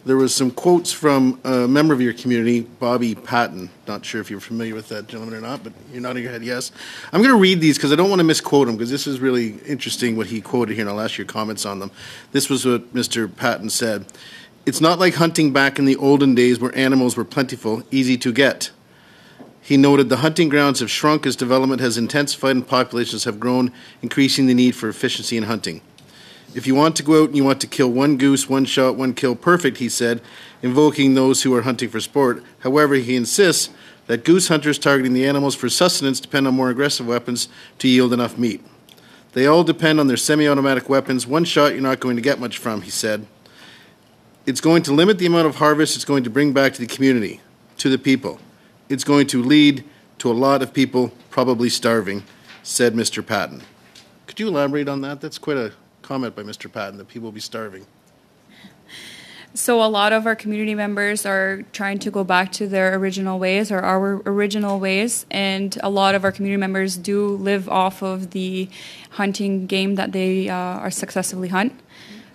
There was some quotes from a member of your community, Bobby Patton. Not sure if you're familiar with that gentleman or not, but you're nodding your head yes. I'm going to read these because I don't want to misquote him, because this is really interesting what he quoted here, and I'll ask your comments on them. This was what Mr. Patton said. "It's not like hunting back in the olden days where animals were plentiful, easy to get." He noted the hunting grounds have shrunk as development has intensified and populations have grown, increasing the need for efficiency in hunting. "If you want to go out and you want to kill one goose, one shot, one kill perfect," he said, invoking those who are hunting for sport. However, he insists that goose hunters targeting the animals for sustenance depend on more aggressive weapons to yield enough meat. "They all depend on their semi-automatic weapons. One shot you're not going to get much from," he said. "It's going to limit the amount of harvest it's going to bring back to the community, to the people. It's going to lead to a lot of people probably starving," said Mr. Patton. Could you elaborate on that? That's quite a comment by Mr. Patton, that people will be starving.
So a lot of our community members are trying to go back to their original ways, or our original ways, and a lot of our community members do live off of the hunting game that they are successfully hunt.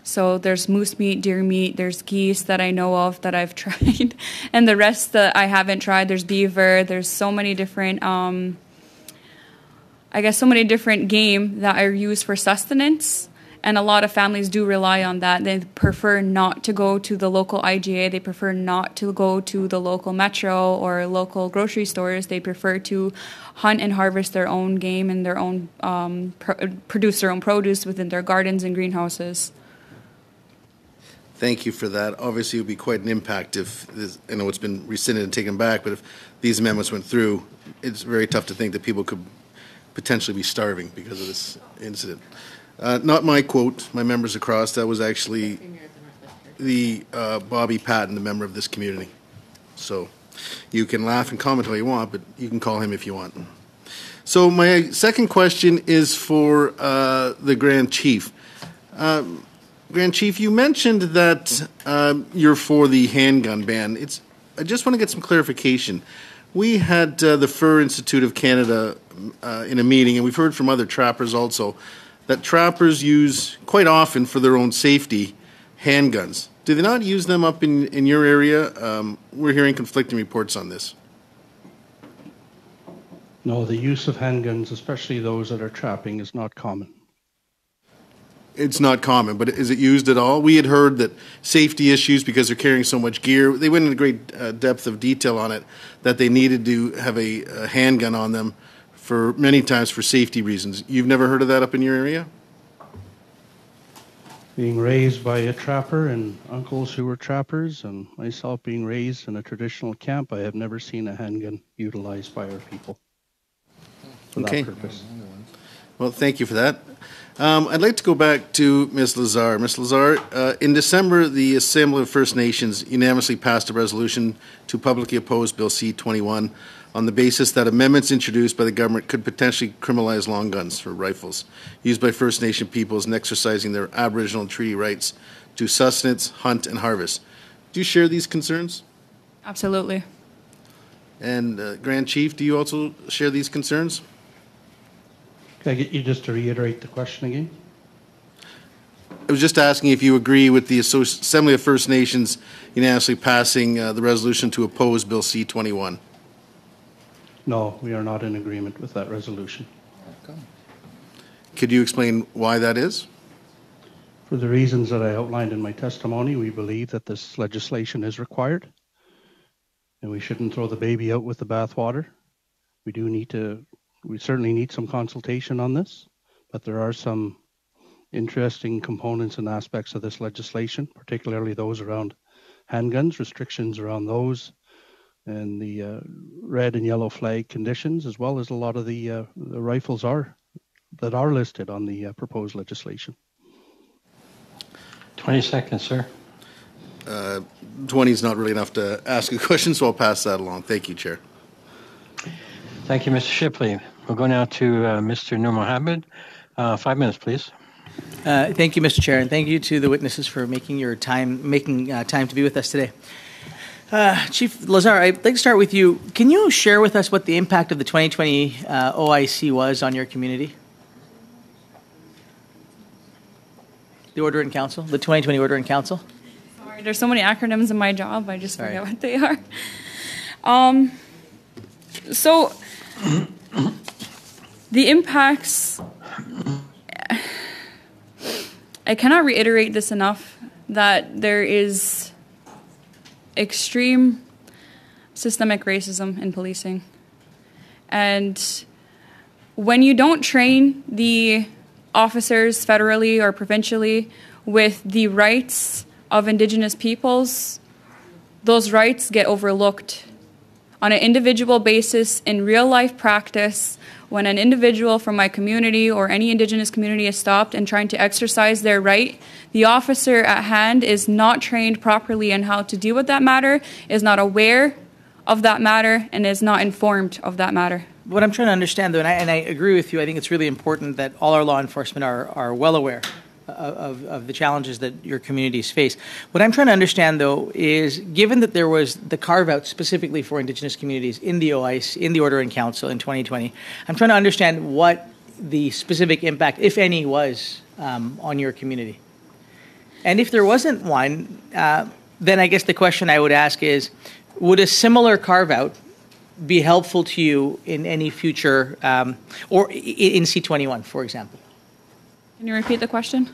So there's moose meat, deer meat, there's geese that I know of that I've tried, and the rest that I haven't tried. There's beaver, there's so many different, so many different game that are used for sustenance. And a lot of families do rely on that. They prefer not to go to the local IGA. They prefer not to go to the local metro or local grocery stores. They prefer to hunt and harvest their own game and their own produce their own produce within their gardens and greenhouses.
Thank you for that. Obviously, it would be quite an impact if this, I know it's been rescinded and taken back, but if these amendments went through, it's very tough to think that people could potentially be starving because of this incident. Not my quote, my members across. That was actually the Bobby Patton, the member of this community. So you can laugh and comment all you want, but you can call him if you want. So my second question is for the Grand Chief. Grand Chief, you mentioned that you're for the handgun ban. I just want to get some clarification. We had the Fur Institute of Canada in a meeting, and we've heard from other trappers also, that trappers use quite often for their own safety handguns. Do they not use them up in your area? We're hearing conflicting reports on this.
No, the use of handguns, especially those that are trapping, is not common.
It's not common, but is it used at all? We had heard that safety issues because they're carrying so much gear. They went into great depth of detail on it, that they needed to have a handgun on them for many times for safety reasons. You've never heard of that up in your area?
Being raised by a trapper and uncles who were trappers, and myself being raised in a traditional camp, I have never seen a handgun utilized by our people for that purpose.
Well, thank you for that. I'd like to go back to Ms. Lazare. Ms. Lazare, in December, the Assembly of First Nations unanimously passed a resolution to publicly oppose Bill C-21 on the basis that amendments introduced by the government could potentially criminalize long guns or rifles used by First Nation peoples in exercising their Aboriginal and treaty rights to sustenance, hunt, and harvest. Do you share these concerns?
Absolutely.
And Grand Chief, do you also share these concerns?
Can I get you just to reiterate the question again?
I was just asking if you agree with the Assembly of First Nations unanimously passing the resolution to oppose Bill C-21.
No, we are not in agreement with that resolution.
Could you explain why that is?
For the reasons that I outlined in my testimony, we believe that this legislation is required, and we shouldn't throw the baby out with the bathwater. We certainly need some consultation on this, but there are some interesting components and aspects of this legislation, particularly those around handguns, restrictions around those, and the red and yellow flag conditions, as well as a lot of the rifles that are listed on the proposed legislation.
20 seconds, sir.
20 is not really enough to ask a question, so I'll pass that along. Thank you, Chair.
Thank you, Mr. Shipley. We'll go now to Mr. Noormohamed. 5 minutes, please.
Thank you, Mr. Chair, and thank you to the witnesses for making time to be with us today. Chief Lazare, I'd like to start with you. Can you share with us what the impact of the 2020 OIC was on your community? The Order in Council, the 2020 Order in Council?
Sorry, there's so many acronyms in my job, I just forget what they are. So, the impacts, I cannot reiterate this enough, that there is extreme systemic racism in policing. And when you don't train the officers federally or provincially with the rights of Indigenous peoples, those rights get overlooked. On an individual basis, in real life practice, when an individual from my community or any Indigenous community is stopped and trying to exercise their right, the officer at hand is not trained properly on how to deal with that matter, is not aware of that matter, and is not informed of that matter.
What I'm trying to understand, though, and I agree with you, I think it's really important that all our law enforcement are well aware of the challenges that your communities face. What I'm trying to understand, though, is given that there was the carve-out specifically for Indigenous communities in the OIC, in the Order in Council in 2020, I'm trying to understand what the specific impact, if any, was on your community. And if there wasn't one, then I guess the question I would ask is, would a similar carve-out be helpful to you in any future, or in C21, for example?
Can you repeat the question?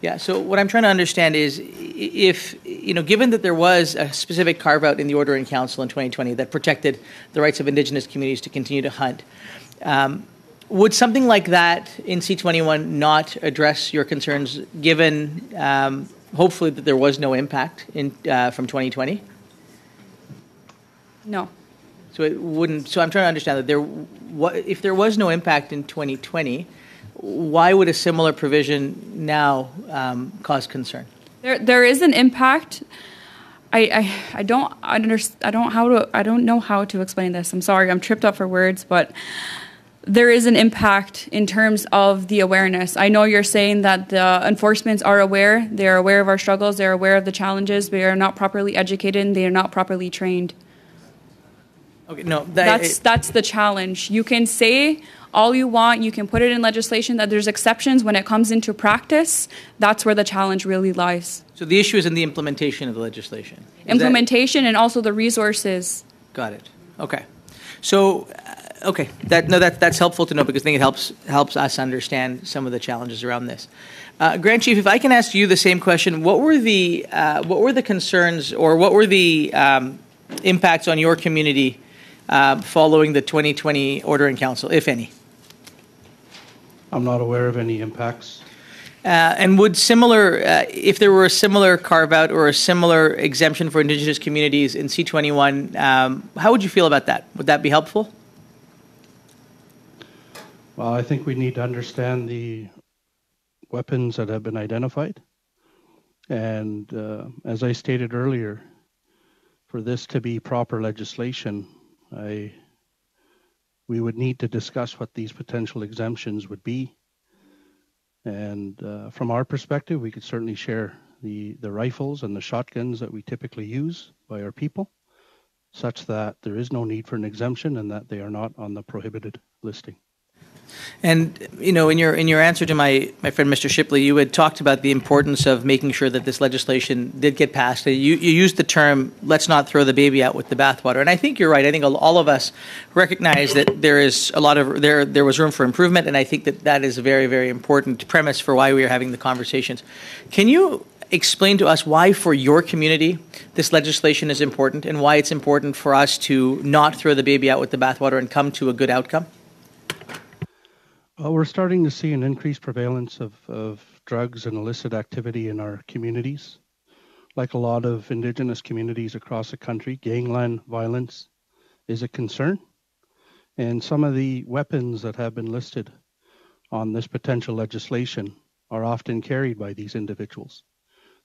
Yeah, so what I'm trying to understand is if, given that there was a specific carve-out in the Order in Council in 2020 that protected the rights of Indigenous communities to continue to hunt, would something like that in C21 not address your concerns given, hopefully, that there was no impact from 2020?
No.
So it wouldn't. So I'm trying to understand that if there was no impact in 2020, why would a similar provision now cause concern?
There is an impact. I don't know how to explain this. I'm sorry, I'm tripped up for words, but there is an impact in terms of the awareness. I know you're saying that the enforcements are aware. They are aware of our struggles. They are aware of the challenges. They are not properly educated. And they are not properly trained.
Okay, no,
that's the challenge. You can say all you want, you can put it in legislation that there's exceptions. When it comes into practice, that's where the challenge really lies.
So the issue is in the implementation of the legislation.
Implementation and also the resources.
Got it. Okay. So, okay, that's helpful to know because I think it helps us understand some of the challenges around this. Grand Chief, if I can ask you the same question, what were the concerns or what were the impacts on your community following the 2020 Order in Council, if any?
I'm not aware of any impacts.
And would if there were a similar carve-out or a similar exemption for Indigenous communities in C21, how would you feel about that? Would that be helpful?
Well, I think we need to understand the weapons that have been identified. And as I stated earlier, for this to be proper legislation, we would need to discuss what these potential exemptions would be. And from our perspective, we could certainly share the rifles and the shotguns that we typically use by our people, such that there is no need for an exemption and that they are not on the prohibited listing.
And, in your answer to my friend Mr. Shipley, you had talked about the importance of making sure that this legislation did get passed. You used the term, let's not throw the baby out with the bathwater. And I think you're right. I think all of us recognize that there is there was room for improvement. And I think that is a very, very important premise for why we are having the conversations. Can you explain to us why, for your community, this legislation is important and why it's important for us to not throw the baby out with the bathwater and come to a good outcome?
Well, we're starting to see an increased prevalence of drugs and illicit activity in our communities. Like a lot of Indigenous communities across the country, gangland violence is a concern. And some of the weapons that have been listed on this potential legislation are often carried by these individuals.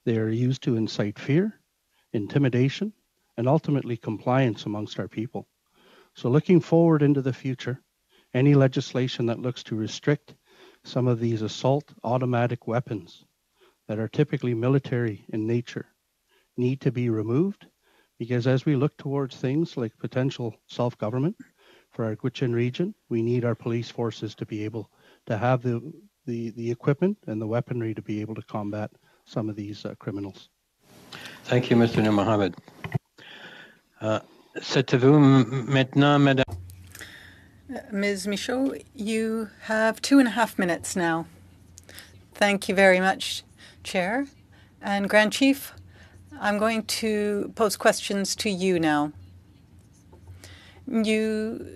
They are used to incite fear, intimidation, and ultimately compliance amongst our people. So looking forward into the future, any legislation that looks to restrict some of these assault automatic weapons that are typically military in nature need to be removed, because as we look towards things like potential self-government for our Gwich'in region, we need our police forces to be able to have the equipment and the weaponry to be able to combat some of these criminals.
Thank you, Mr. Noormohamed. C'est à vous maintenant, Madame.
Ms. Michaud, you have 2.5 minutes now. Thank you very much, Chair. And Grand Chief, I'm going to pose questions to you now. You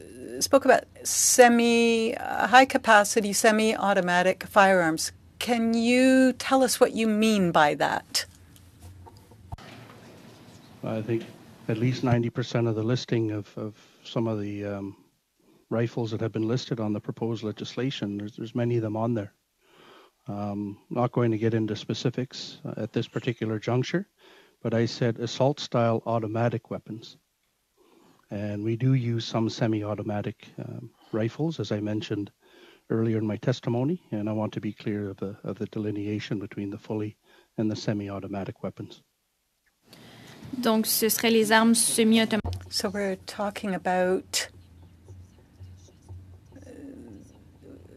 spoke about high-capacity, semi-automatic firearms. Can you tell us what you mean by that?
I think at least 90% of the listing of some of the rifles that have been listed on the proposed legislation, there's many of them on there. Not going to get into specifics at this particular juncture, but I said assault-style automatic weapons. And we do use some semi-automatic rifles, as I mentioned earlier in my testimony, and I want to be clear of the delineation between the fully and the semi-automatic weapons.
Donc, ce serait les armes semi-automatiques.
So we're talking about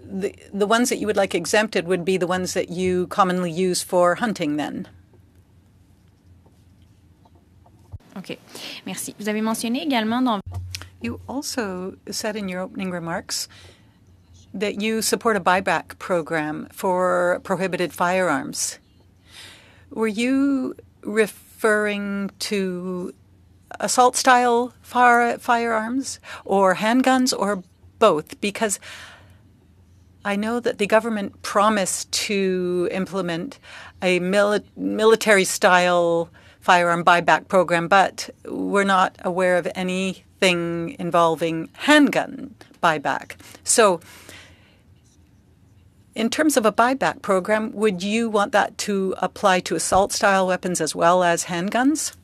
the ones that you would like exempted would be the ones that you commonly use for hunting, then?
OK. Merci. Vous avez mentionné également dans...
You also said in your opening remarks that you support a buyback program for prohibited firearms. Were you referring to assault-style firearms or handguns or both? Because I know that the government promised to implement a military-style firearm buyback program, but we're not aware of anything involving handgun buyback. So in terms of a buyback program, would you want that to apply to assault-style weapons as well as handguns?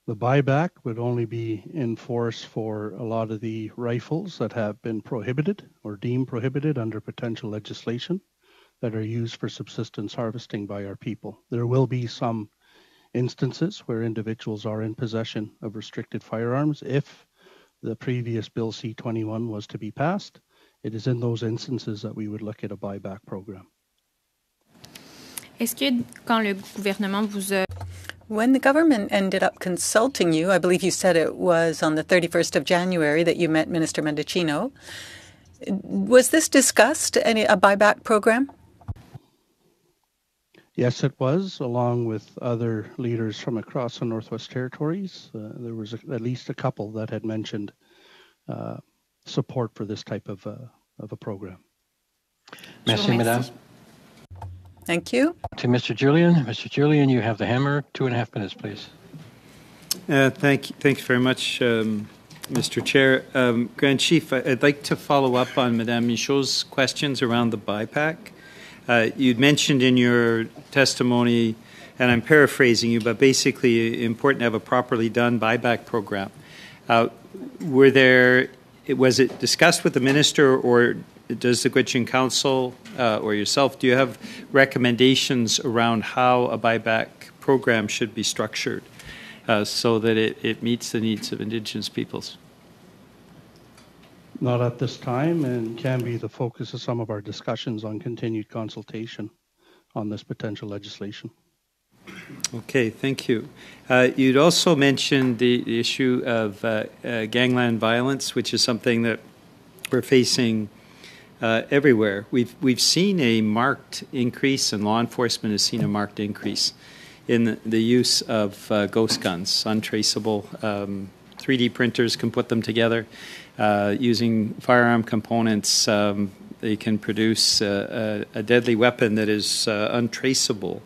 The buyback would only be in force for a lot of the rifles that have been prohibited or deemed prohibited under potential legislation that are used for subsistence harvesting by our people. There will be some instances where individuals are in possession of restricted firearms if the previous Bill C-21 was to be passed. It is in those instances that we would look at a buyback program.
Est-ce que quand le gouvernement vous a...
When the government ended up consulting you, I believe you said it was on the 31st of January that you met Minister Mendicino, was this discussed, a buyback program?
Yes, it was, along with other leaders from across the Northwest Territories. There was at least a couple that had mentioned support for this type of a program.
Merci, Madame.
Thank you.
To Mr. Julian. Mr. Julian, you have the hammer. 2.5 minutes, please.
Thank you very much, Mr. Chair. Grand Chief, I'd like to follow up on Madame Michaud's questions around the buyback. You'd mentioned in your testimony, and I'm paraphrasing you, but basically important to have a properly done buyback program. Was it discussed with the minister, or does the Gwich'in Council or yourself, do you have recommendations around how a buyback program should be structured so that it meets the needs of Indigenous peoples?
Not at this time, and can be the focus of some of our discussions on continued consultation on this potential legislation.
Okay, thank you. You'd also mentioned the issue of gangland violence, which is something that we're facing everywhere. We've seen a marked increase, and law enforcement has seen a marked increase in the use of ghost guns, untraceable. 3D printers can put them together. Using firearm components, they can produce a deadly weapon that is untraceable.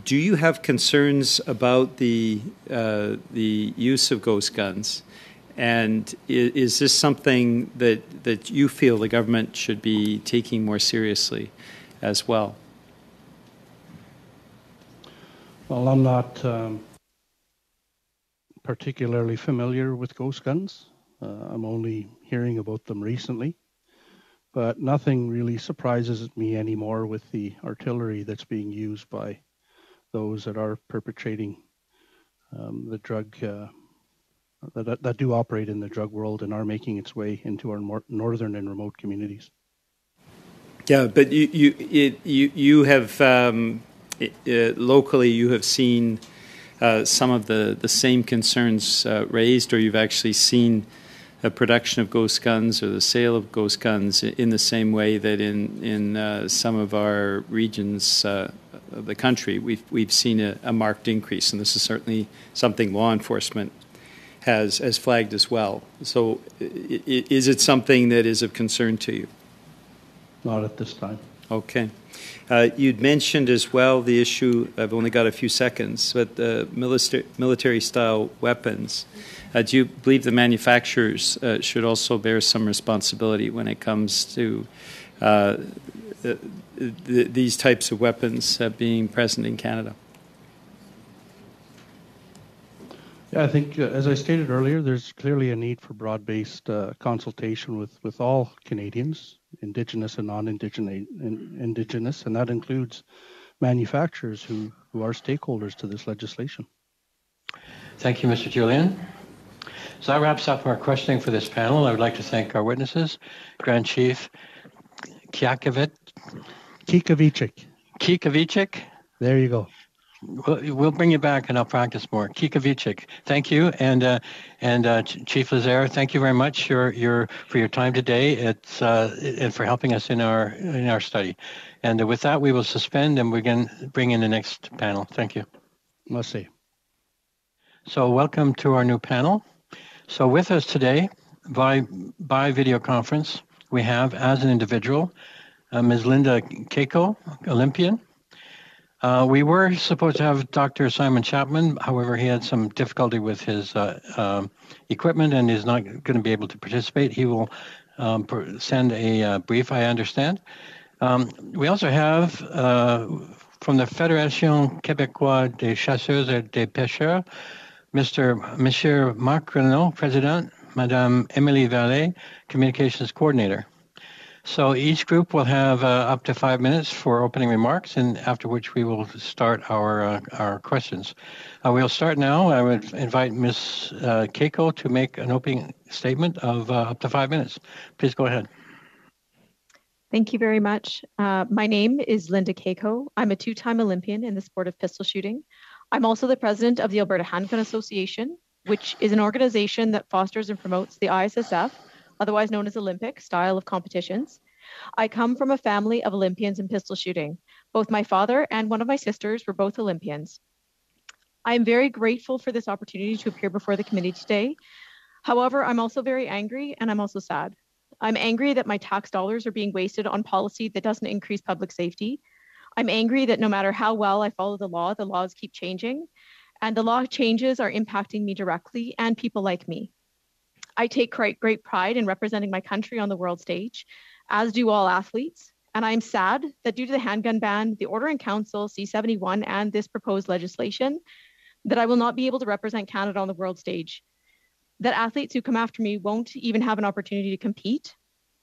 Do you have concerns about the use of ghost guns? And is this something that you feel the government should be taking more seriously as well?
Well, I'm not particularly familiar with ghost guns. I'm only hearing about them recently, but nothing really surprises me anymore with the artillery that's being used by those that are perpetrating the drug, that do operate in the drug world and are making its way into our more northern and remote communities.
Yeah, but you have locally you have seen some of the same concerns raised, or you've actually seen a production of ghost guns or the sale of ghost guns in the same way that in some of our regions of the country we've seen a marked increase, and this is certainly something law enforcement has flagged as well. So is it something that is of concern to you?
Not at this time.
Okay. You'd mentioned as well the issue, I've only got a few seconds, but the military-style weapons. Do you believe the manufacturers should also bear some responsibility when it comes to these types of weapons being present in Canada?
Yeah, I think, as I stated earlier, there's clearly a need for broad-based consultation with all Canadians, Indigenous and non-Indigenous, and that includes manufacturers who are stakeholders to this legislation.
Thank you, Mr. Julian. So that wraps up our questioning for this panel. I would like to thank our witnesses, Grand Chief Kyikavichik.
There you go.
We'll bring you back and I'll practice more. Kyikavichik, thank you, and Chief Lazare, thank you very much for your time today. And for helping us in our study. And with that, we will suspend and we can bring in the next panel. Thank you.
Let's see.
So welcome to our new panel. So with us today by video conference, we have as an individual Ms. Lynda Kiejko, Olympian. We were supposed to have Dr. Simon Chapman. However, he had some difficulty with his equipment and is not going to be able to participate. He will send a brief, I understand. We also have from the Fédération québécoise des chasseurs et des pêcheurs, Monsieur Marc Renaud, President, Madame Émilie Vallée, Communications Coordinator. So each group will have up to 5 minutes for opening remarks, and after which we will start our questions. We'll start now. I would invite Ms. Kiejko to make an opening statement of up to 5 minutes. Please go ahead.
Thank you very much. My name is Lynda Kiejko. I'm a two-time Olympian in the sport of pistol shooting. I'm also the president of the Alberta Handgun Association, which is an organization that fosters and promotes the ISSF, otherwise known as Olympic, style of competitions. I come from a family of Olympians in pistol shooting. Both my father and one of my sisters were both Olympians. I am very grateful for this opportunity to appear before the committee today. However, I'm also very angry and I'm also sad. I'm angry that my tax dollars are being wasted on policy that doesn't increase public safety. I'm angry that no matter how well I follow the laws keep changing, and the law changes are impacting me directly and people like me. I take great pride in representing my country on the world stage, as do all athletes, and I'm sad that due to the handgun ban, the Order in Council, C-71, and this proposed legislation, that I will not be able to represent Canada on the world stage. That athletes who come after me won't even have an opportunity to compete,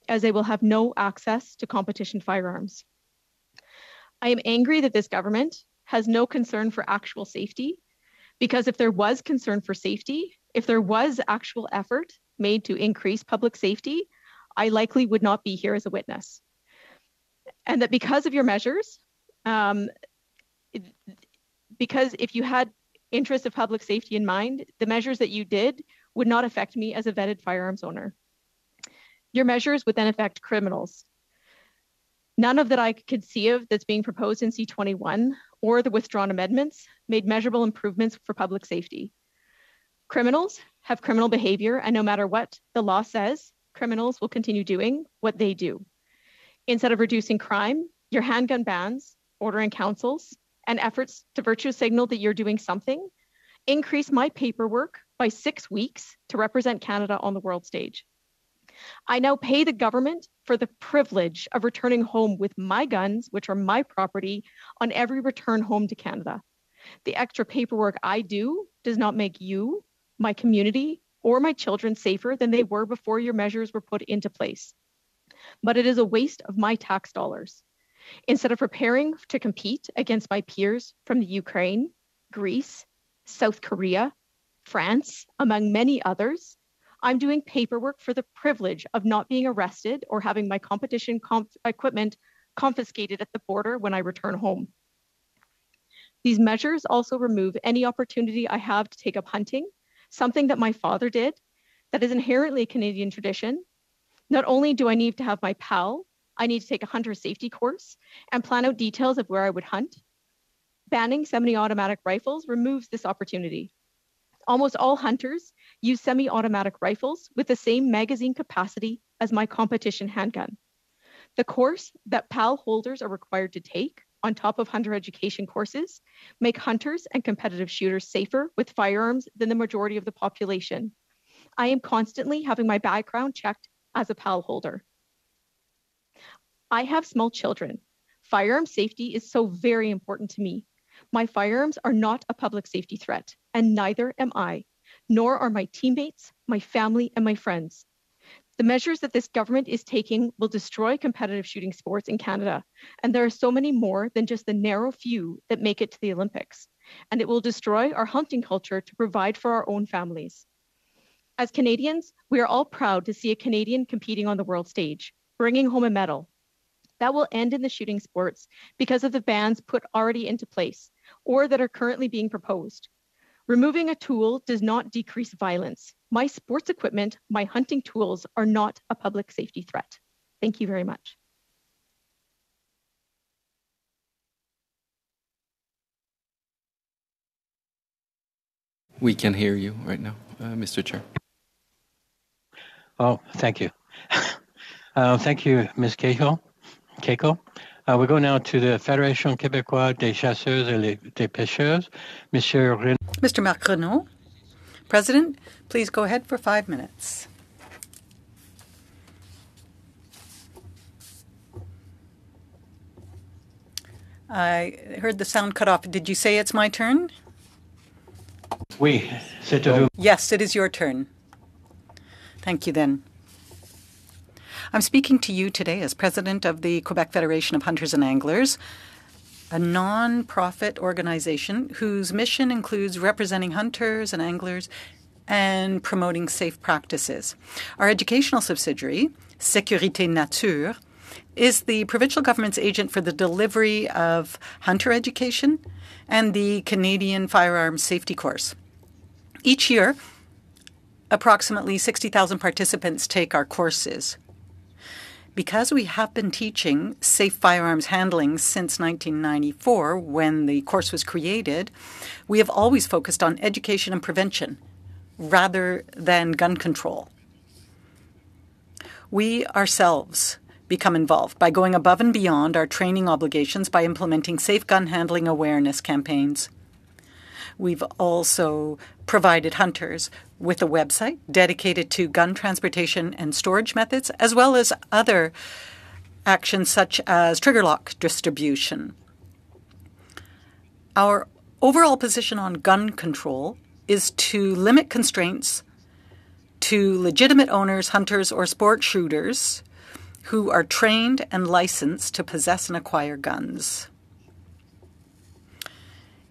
as they will have no access to competition firearms. I am angry that this government has no concern for actual safety, because if there was concern for safety, if there was actual effort made to increase public safety, I likely would not be here as a witness. And that because of your measures, because if you had interest of public safety in mind, the measures that you did would not affect me as a vetted firearms owner. Your measures would then affect criminals. None of that I could see of that's being proposed in C-21 or the withdrawn amendments made measurable improvements for public safety. Criminals have criminal behavior, and no matter what the law says, criminals will continue doing what they do. Instead of reducing crime, your handgun bans, Order in Councils, and efforts to virtue signal that you're doing something increase my paperwork by 6 weeks to represent Canada on the world stage. I now pay the government for the privilege of returning home with my guns, which are my property, on every return home to Canada. The extra paperwork I do does not make you, my community, or my children safer than they were before your measures were put into place. But it is a waste of my tax dollars. Instead of preparing to compete against my peers from the Ukraine, Greece, South Korea, France, among many others, I'm doing paperwork for the privilege of not being arrested or having my competition equipment confiscated at the border when I return home. These measures also remove any opportunity I have to take up hunting, something that my father did, that is inherently a Canadian tradition. Not only do I need to have my PAL, I need to take a hunter safety course and plan out details of where I would hunt. Banning semi-automatic rifles removes this opportunity. Almost all hunters use semi-automatic rifles with the same magazine capacity as my competition handgun. The course that PAL holders are required to take, on top of hunter education courses, make hunters and competitive shooters safer with firearms than the majority of the population. I am constantly having my background checked as a PAL holder. I have small children. Firearm safety is so very important to me. My firearms are not a public safety threat, and neither am I, nor are my teammates, my family, and my friends. The measures that this government is taking will destroy competitive shooting sports in Canada, and there are so many more than just the narrow few that make it to the Olympics, and it will destroy our hunting culture to provide for our own families. As Canadians, we are all proud to see a Canadian competing on the world stage, bringing home a medal. That will end in the shooting sports because of the bans put already into place or that are currently being proposed. Removing a tool does not decrease violence. My sports equipment, my hunting tools are not a public safety threat. Thank you very much.
We can hear you right now, Mr. Chair.
Oh, thank you. Thank you, Ms. Kiejko. We go now to the Fédération québécoise des chasseurs et des pêcheurs,
Mr. Marc Renaud. President, please go ahead for 5 minutes. I heard the sound cut off. Did you say it's my turn?
Oui, c'est à vous.
Yes, it is your turn. Thank you then. I'm speaking to you today as president of the Quebec Federation of Hunters and Anglers, a non-profit organization whose mission includes representing hunters and anglers and promoting safe practices. Our educational subsidiary, Sécurité Nature, is the provincial government's agent for the delivery of hunter education and the Canadian Firearms Safety Course. Each year, approximately 60,000 participants take our courses. Because we have been teaching safe firearms handling since 1994, when the course was created, we have always focused on education and prevention rather than gun control. We ourselves become involved by going above and beyond our training obligations by implementing safe gun handling awareness campaigns. We've also provided hunters with a website dedicated to gun transportation and storage methods, as well as other actions such as trigger lock distribution. Our overall position on gun control is to limit constraints to legitimate owners, hunters, or sport shooters who are trained and licensed to possess and acquire guns.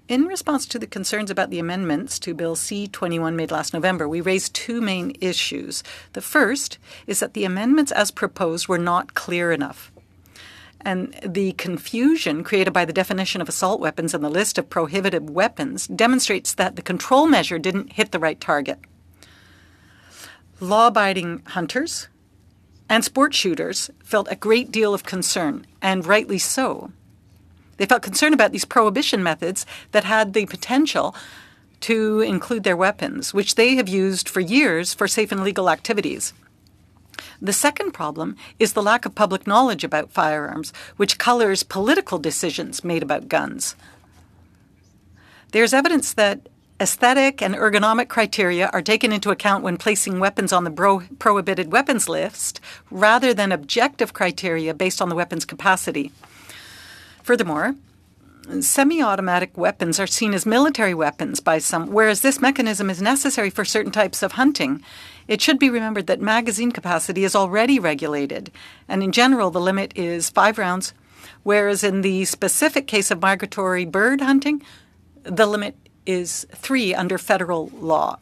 In response to the concerns about the amendments to Bill C-21 made last November, we raised two main issues. The first is that the amendments as proposed were not clear enough. And the confusion created by the definition of assault weapons and the list of prohibited weapons demonstrates that the control measure didn't hit the right target. Law-abiding hunters and sport shooters felt a great deal of concern, and rightly so. They felt concerned about these prohibition methods that had the potential to include their weapons, which they have used for years for safe and legal activities. The second problem is the lack of public knowledge about firearms, which colors political decisions made about guns. There's evidence that aesthetic and ergonomic criteria are taken into account when placing weapons on the prohibited weapons list, rather than objective criteria based on the weapon's capacity. Furthermore, Semi-automatic weapons are seen as military weapons by some, whereas this mechanism is necessary for certain types of hunting. It should be remembered that magazine capacity is already regulated, and in general the limit is 5 rounds, whereas in the specific case of migratory bird hunting, the limit is 3 under federal law.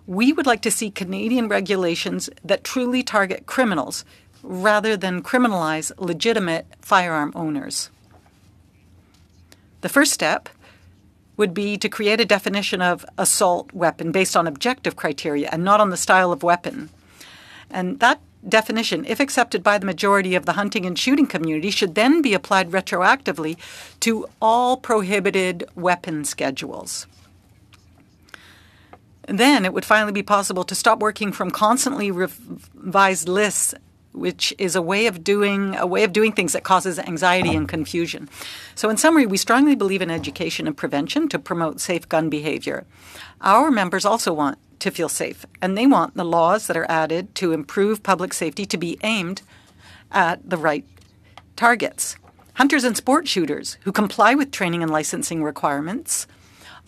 We would like to see Canadian regulations that truly target criminals rather than criminalize legitimate firearm owners. The first step would be to create a definition of assault weapon based on objective criteria and not on the style of weapon. And that definition, if accepted by the majority of the hunting and shooting community, should then be applied retroactively to all prohibited weapon schedules. Then it would finally be possible to stop working from constantly revised lists, which is a way of doing things that causes anxiety and confusion. So in summary, we strongly believe in education and prevention to promote safe gun behavior. Our members also want to feel safe, and they want the laws that are added to improve public safety to be aimed at the right targets. Hunters and sport shooters who comply with training and licensing requirements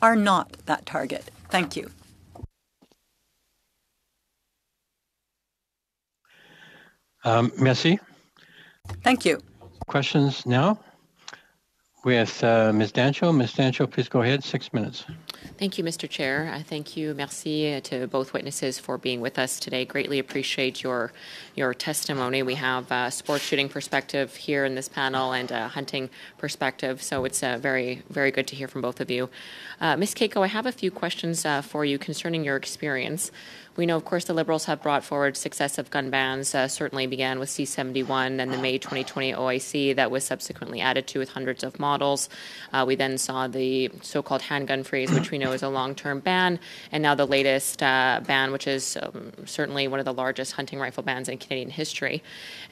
are not that target. Thank you.
Merci.
Thank you.
Questions now with Ms. Dancho. Ms. Dancho, please go ahead. 6 minutes.
Thank you, Mr. Chair. Thank you, merci, to both witnesses for being with us today. Greatly appreciate your testimony. We have a sports shooting perspective here in this panel and a hunting perspective, so it's very, very good to hear from both of you. Ms. Kiejko, I have a few questions for you concerning your experience. We know, of course, the Liberals have brought forward successive gun bans, certainly began with C-71 and the May 2020 OIC that was subsequently added to with hundreds of models. We then saw the so-called handgun freeze, which we know is a long-term ban, and now the latest ban, which is certainly one of the largest hunting rifle bans in Canadian history.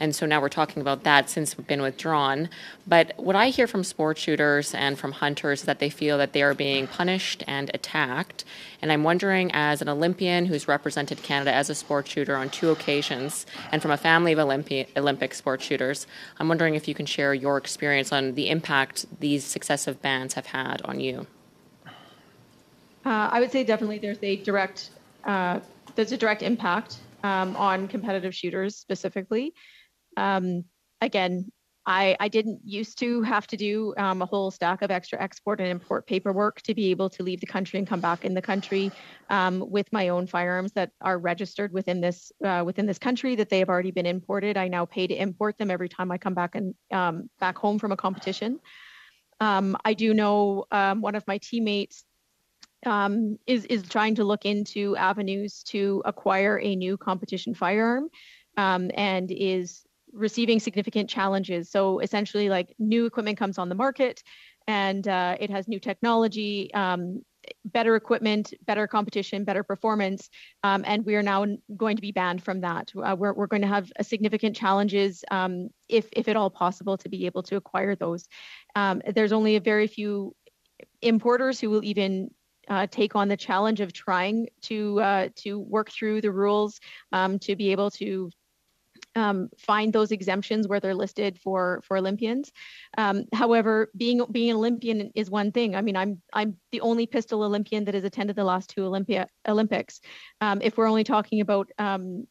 And so now we're talking about that since it's been withdrawn. But what I hear from sport shooters and from hunters is that they feel that they are being punished and attacked. And I'm wondering, as an Olympian who's represented Canada as a sport shooter on 2 occasions, and from a family of Olympic sport shooters, I'm wondering if you can share your experience on the impact these successive bans have had on you.
I would say definitely there's a direct impact on competitive shooters specifically. Again, I didn't used to have to do a whole stack of extra export and import paperwork to be able to leave the country and come back in the country with my own firearms that are registered within this country, that they have already been imported. I now pay to import them every time I come back and back home from a competition. I do know one of my teammates is trying to look into avenues to acquire a new competition firearm and is receiving significant challenges. So essentially, like, new equipment comes on the market and it has new technology, better equipment, better competition, better performance, and we are now going to be banned from that. We're going to have significant challenges, if at all possible, to be able to acquire those. There's only a very few importers who will even take on the challenge of trying to work through the rules to be able to find those exemptions where they're listed for Olympians. However, being an Olympian is one thing. I mean, I'm the only pistol Olympian that has attended the last 2 Olympics. If we're only talking about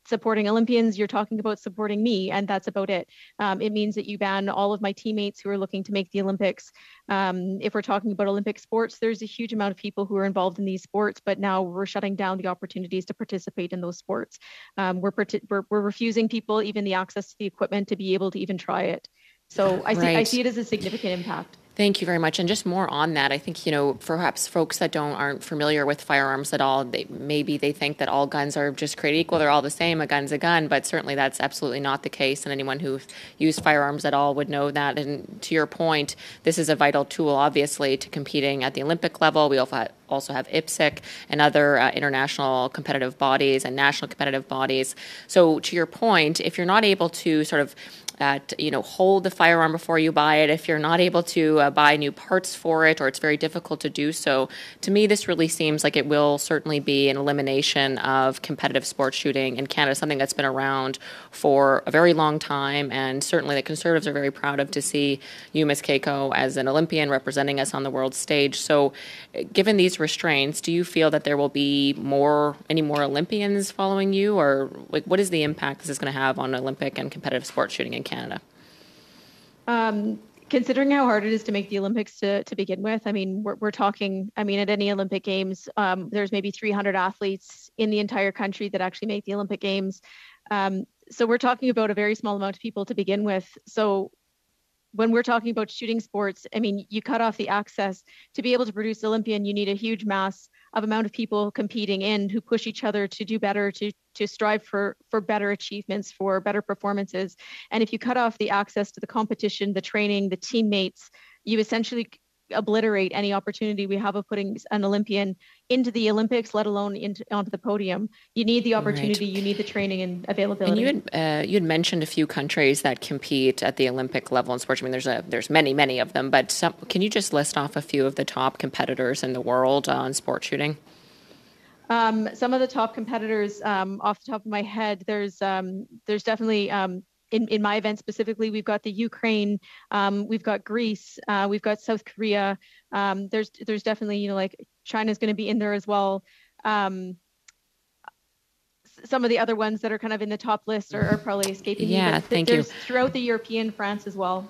supporting Olympians, you're talking about supporting me, and that's about it. It means that you ban all of my teammates who are looking to make the Olympics. If we're talking about Olympic sports, there's a huge amount of people who are involved in these sports, but now we're shutting down the opportunities to participate in those sports. We're refusing people even the access to the equipment to be able to even try it. So I see it as a significant impact.
Thank you very much. And just more on that, I think, perhaps folks that aren't familiar with firearms at all, maybe they think that all guns are just created equal. They're all the same. A gun's a gun, but certainly that's absolutely not the case. And anyone who used firearms at all would know that. And to your point, this is a vital tool, obviously, to competing at the Olympic level. We also have IPSC and other international competitive bodies and national competitive bodies. So to your point, if you're not able to sort of that, hold the firearm before you buy it if you're not able to buy new parts for it, or it's very difficult to do so. To me, this really seems like it will certainly be an elimination of competitive sports shooting in Canada, something that's been around for a very long time, and certainly the Conservatives are very proud of to see you, Ms. Kiejko, as an Olympian representing us on the world stage. So given these restraints, do you feel that there will be any more Olympians following you, or what is the impact this is going to have on Olympic and competitive sports shooting in Canada?
Considering how hard it is to make the Olympics to begin with, we're talking, at any Olympic Games, there's maybe 300 athletes in the entire country that actually make the Olympic Games. So we're talking about a very small amount of people to begin with. So when we're talking about shooting sports, you cut off the access. To be able to produce Olympian, you need a huge mass of amount of people competing in who push each other to do better, to strive for better achievements, for better performances. And if you cut off the access to the competition, the training, the teammates, you essentially obliterate any opportunity we have of putting an Olympian into the Olympics, let alone onto the podium. You need the opportunity, right. You need the training and availability.
And you had mentioned a few countries that compete at the Olympic level in sports. There's many of them, but can you just list off a few of the top competitors in the world on sport shooting?
Some of the top competitors, off the top of my head, there's definitely. In my event specifically, we've got the Ukraine, we've got Greece, we've got South Korea. There's definitely, China's going to be in there as well. Some of the other ones that are kind of in the top list are probably escaping me.
Yeah, thank you.
Throughout the European, France as well.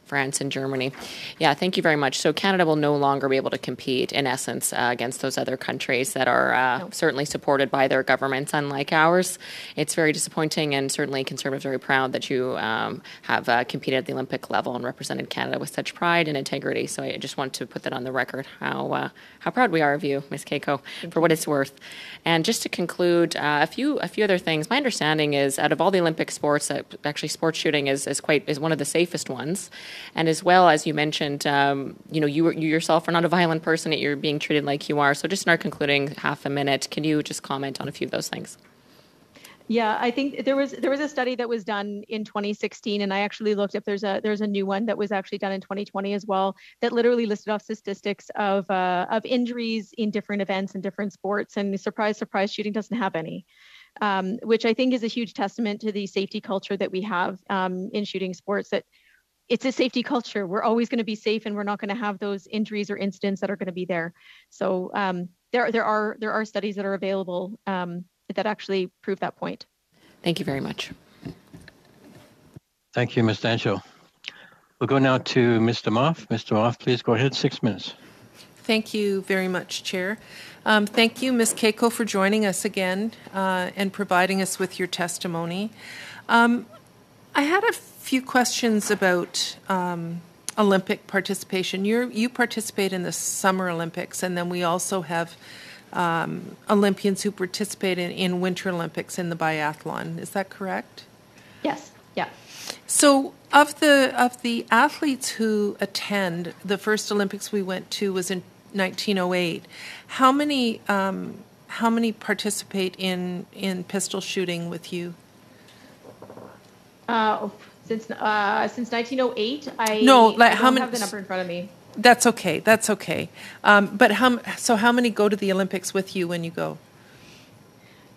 France and Germany. Yeah, thank you very much. So Canada will no longer be able to compete, in essence, against those other countries that are certainly supported by their governments, unlike ours. It's very disappointing, and certainly Conservatives are very proud that you have competed at the Olympic level and represented Canada with such pride and integrity. So I just want to put that on the record, how proud we are of you, Ms. Kiejko, for what it's worth. And just to conclude, a few other things. My understanding is, out of all the Olympic sports, actually sports shooting is one of the safest ones. And as well, as you mentioned, you yourself are not a violent person, yet you're being treated like you are. So just in our concluding half a minute, can you just comment on a few of those things?
Yeah, I think there was a study that was done in 2016, and I actually looked up. There's a new one that was actually done in 2020 as well, that literally listed off statistics of injuries in different events and different sports. And surprise, surprise, shooting doesn't have any, which I think is a huge testament to the safety culture that we have in shooting sports. That it's a safety culture. We're always going to be safe, and we're not going to have those injuries or incidents that are going to be there. So there are studies that are available that actually prove that point.
Thank you very much.
Thank you, Ms. Dancho. We'll go now to Ms. Damoff. Ms. Damoff, please go ahead, 6 minutes.
Thank you very much, Chair. Thank you, Ms. Kiejko, for joining us again and providing us with your testimony. I had a few questions about Olympic participation. You participate in the Summer Olympics, and then we also have Olympians who participate in Winter Olympics in the biathlon. Is that correct?
Yes. Yeah.
So of the athletes who attend, the first Olympics we went to was in 1908. How many participate in pistol shooting with you?
Since 1908, I
don't
have the number in front of me.
That's okay. But how many go to the Olympics with you when you go?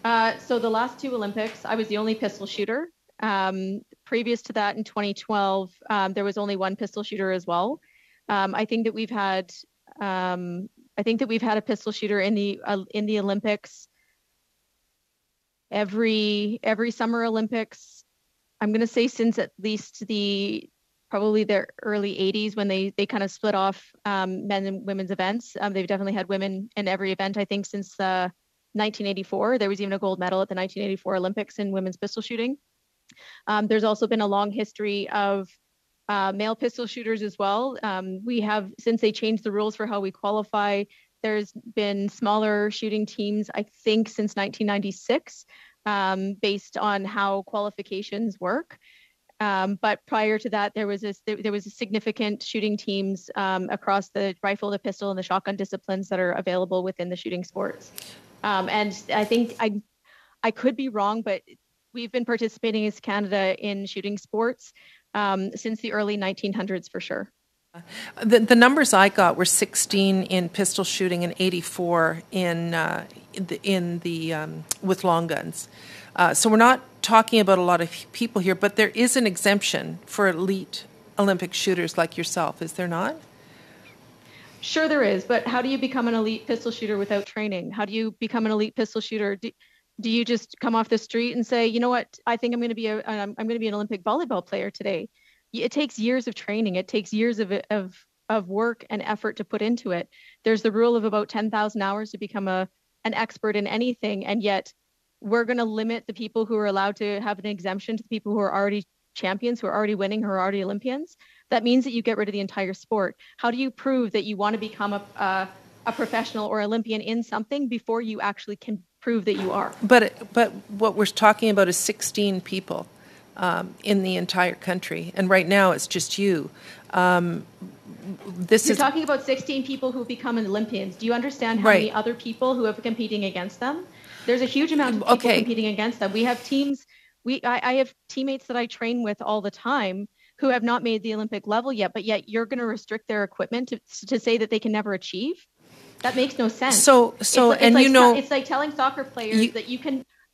So the last two Olympics, I was the only pistol shooter. Previous to that, in 2012, there was only one pistol shooter as well. I think that we've had a pistol shooter in the Olympics every Summer Olympics. I'm going to say since at least probably the early 80s, when they kind of split off men and women's events. They've definitely had women in every event, I think, since 1984. There was even a gold medal at the 1984 Olympics in women's pistol shooting. There's also been a long history of male pistol shooters as well. We have, since they changed the rules for how we qualify, there's been smaller shooting teams, I think, since 1996, based on how qualifications work. But prior to that, there was a significant shooting teams across the rifle, the pistol, and the shotgun disciplines that are available within the shooting sports. And I think I could be wrong, but We've been participating as Canada in shooting sports since the early 1900s, for sure.
The numbers I got were 16 in pistol shooting and 84 in the with long guns. So we're not talking about a lot of people here, but there is an exemption for elite Olympic shooters like yourself, is there not?
Sure there is, but how do you become an elite pistol shooter without training? How do you become an elite pistol shooter? Do you just come off the street and say, you know what, I think I'm going to be an Olympic volleyball player today? It takes years of training. It takes years of work and effort to put into it. There's the rule of about 10,000 hours to become an expert in anything, and yet we're going to limit the people who are allowed to have an exemption to the people who are already champions, who are already winning, who are already Olympians. That means that you get rid of the entire sport. How do you prove that you want to become a professional or Olympian in something before you actually can prove that you are?
But what we're talking about is 16 people in the entire country, and right now it's just you. You're
talking about 16 people who become Olympians. Do you understand how many other people who have competing against them? There's a huge amount of people competing against them. We have teams. I have teammates that I train with all the time who have not made the Olympic level yet, but yet you're going to restrict their equipment to say that they can never achieve? That makes no sense.
It's
like telling soccer players that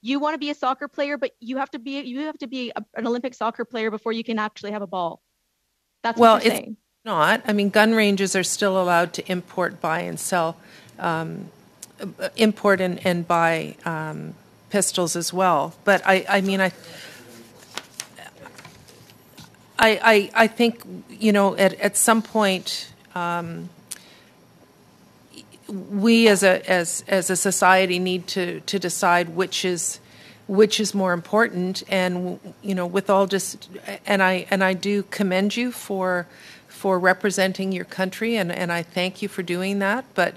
you want to be a soccer player, but you have to be an Olympic soccer player before you can actually have a ball. That's what you're saying.
Not. I mean, gun ranges are still allowed to import, buy, and sell, import and buy pistols as well. But I think, at some point, we as a society need to decide which is more important. And with all I do commend you for representing your country, and I thank you for doing that. But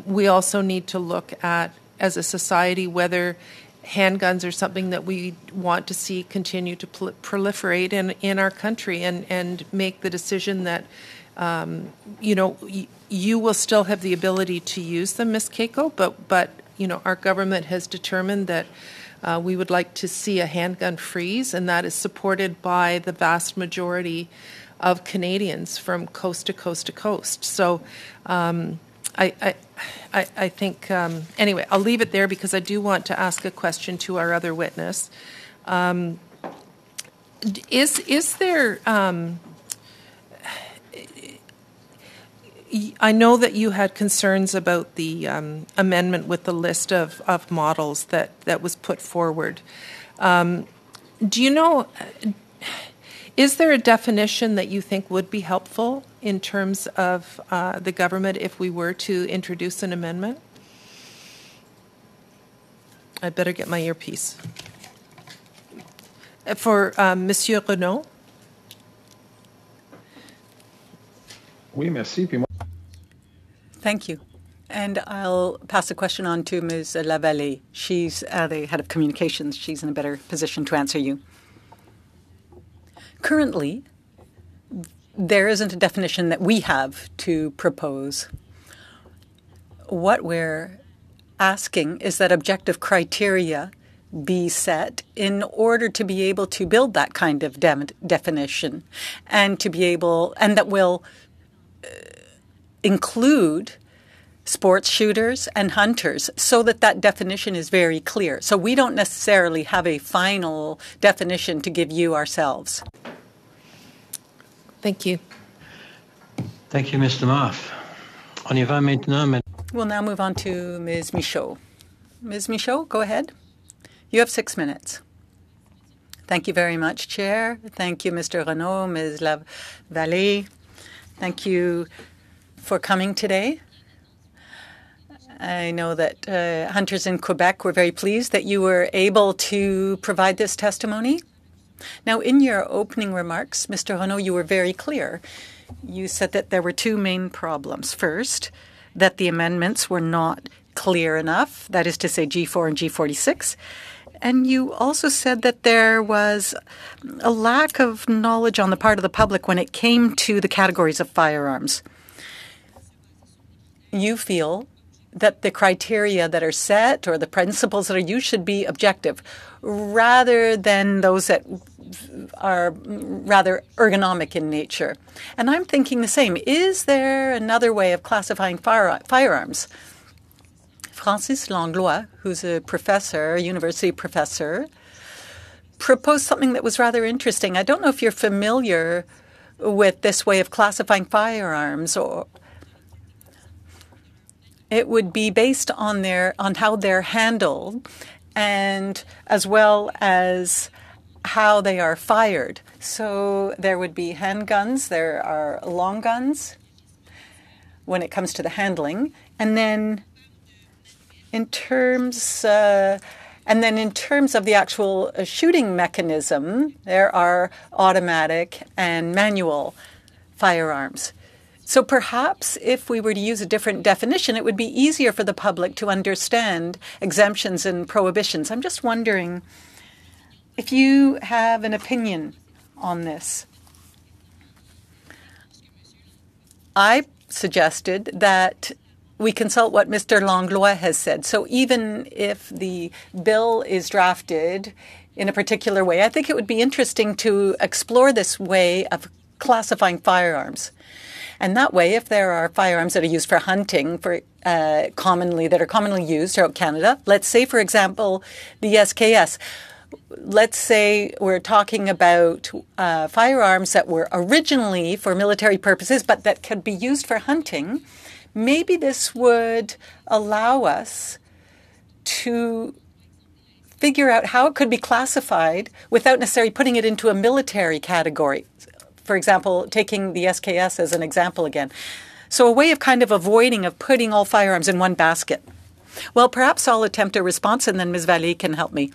we also need to look at, as a society, whether handguns are something that we want to see continue to proliferate in our country, and make the decision that you will still have the ability to use them, Ms. Kiejko, but our government has determined that we would like to see a handgun freeze, and that is supported by the vast majority of Canadians from coast to coast to coast. So I think, anyway, I'll leave it there because I do want to ask a question to our other witness. Is there... I know that you had concerns about the amendment with the list of models that was put forward. Do you know, is there a definition that you think would be helpful in terms of the government if we were to introduce an amendment? I better get my earpiece. For Monsieur Renaud.
Oui, merci.
Thank you. And I'll pass the question on to Ms. Vallée. She's the head of communications. She's in a better position to answer you. Currently, there isn't a definition that we have to propose. What we're asking is that objective criteria be set in order to be able to build that kind of definition, and to be able, and that will include sports shooters and hunters, so that definition is very clear. So we don't necessarily have a final definition to give you ourselves.
Thank you.
Thank you, Ms. Damoff. On y va maintenant.
We'll now move on to Ms. Michaud. Ms. Michaud, go ahead. You have 6 minutes. Thank you very much, Chair. Thank you, Mr. Renaud, Ms. Vallée. Thank you for coming today. I know that hunters in Quebec were very pleased that you were able to provide this testimony. Now, in your opening remarks, Mr. Renaud, you were very clear. You said that there were two main problems. First, that the amendments were not clear enough, that is to say G4 and G46. And you also said that there was a lack of knowledge on the part of the public when it came to the categories of firearms. You feel that the criteria that are set or the principles that are used should be objective rather than those that are rather ergonomic in nature. And I'm thinking the same. Is there another way of classifying firearms? Francis Langlois, who's a professor, a university professor, proposed something that was rather interesting. I don't know if you're familiar with this way of classifying firearms, or it would be based on how they're handled and as well as how they are fired. So there would be handguns, there are long guns when it comes to the handling, and then in terms of the actual shooting mechanism, there are automatic and manual firearms. So perhaps if we were to use a different definition, it would be easier for the public to understand exemptions and prohibitions. I'm just wondering if you have an opinion on this. I suggested that we consult what Mr. Langlois has said. So even if the bill is drafted in a particular way, I think it would be interesting to explore this way of classifying firearms. And that way, if there are firearms that are used for hunting, that are commonly used throughout Canada, let's say, for example, the SKS. Let's say we're talking about firearms that were originally for military purposes, but that could be used for hunting. Maybe this would allow us to figure out how it could be classified without necessarily putting it into a military category. For example, taking the SKS as an example again. So a way of kind of avoiding of putting all firearms in one basket. Well, perhaps I'll attempt a response and then Ms. Vallée can help me.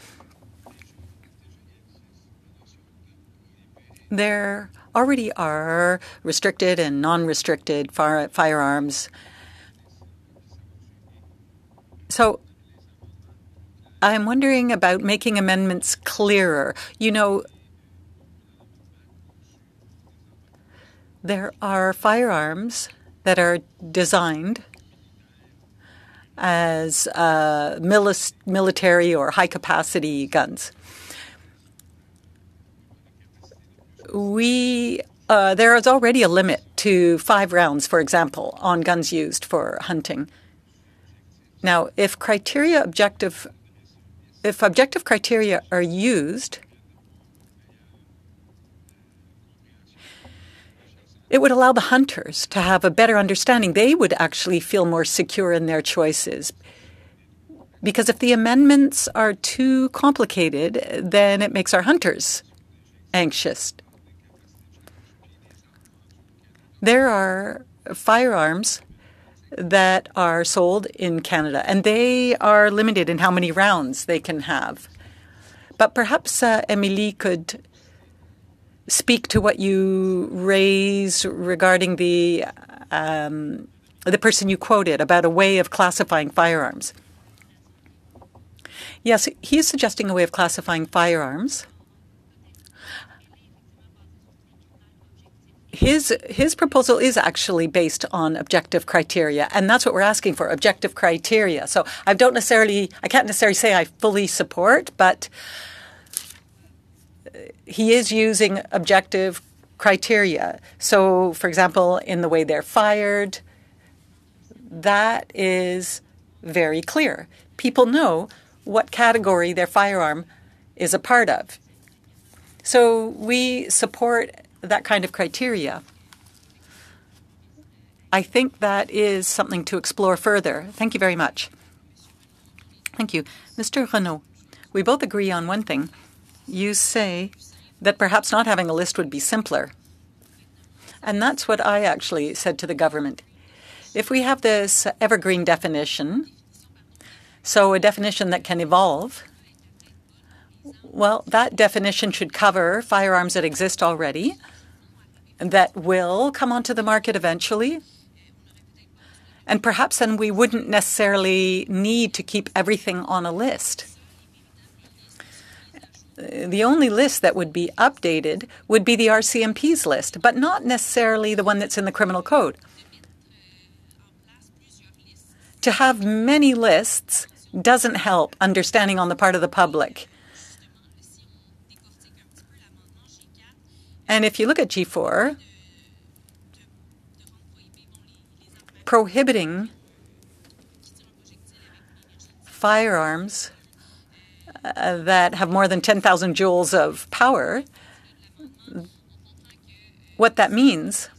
There already are restricted and non-restricted firearms. So I'm wondering about making amendments clearer. You know, there are firearms that are designed as military or high-capacity guns. There is already a limit to 5 rounds, for example, on guns used for hunting. Now, if objective criteria are used, it would allow the hunters to have a better understanding. They would actually feel more secure in their choices. Because if the amendments are too complicated, then it makes our hunters anxious. There are firearms that are sold in Canada, and they are limited in how many rounds they can have. But perhaps Emily could speak to what you raised regarding the person you quoted about a way of classifying firearms. Yes, he is suggesting a way of classifying firearms. His proposal is actually based on objective criteria, and that's what we're asking for, objective criteria. So I can't necessarily say I fully support, but he is using objective criteria. So, for example, in the way they're fired, that is very clear. People know what category their firearm is a part of. So we support that kind of criteria. I think that is something to explore further. Thank you very much. Thank you. Mr. Renaud, we both agree on one thing. You say that perhaps not having a list would be simpler. And that's what I actually said to the government. If we have this evergreen definition, so a definition that can evolve, well, that definition should cover firearms that exist already, that will come onto the market eventually. And perhaps then we wouldn't necessarily need to keep everything on a list. The only list that would be updated would be the RCMP's list, but not necessarily the one that's in the criminal code. To have many lists doesn't help understanding on the part of the public. And if you look at G4, prohibiting firearms that have more than 10,000 joules of power, what that means,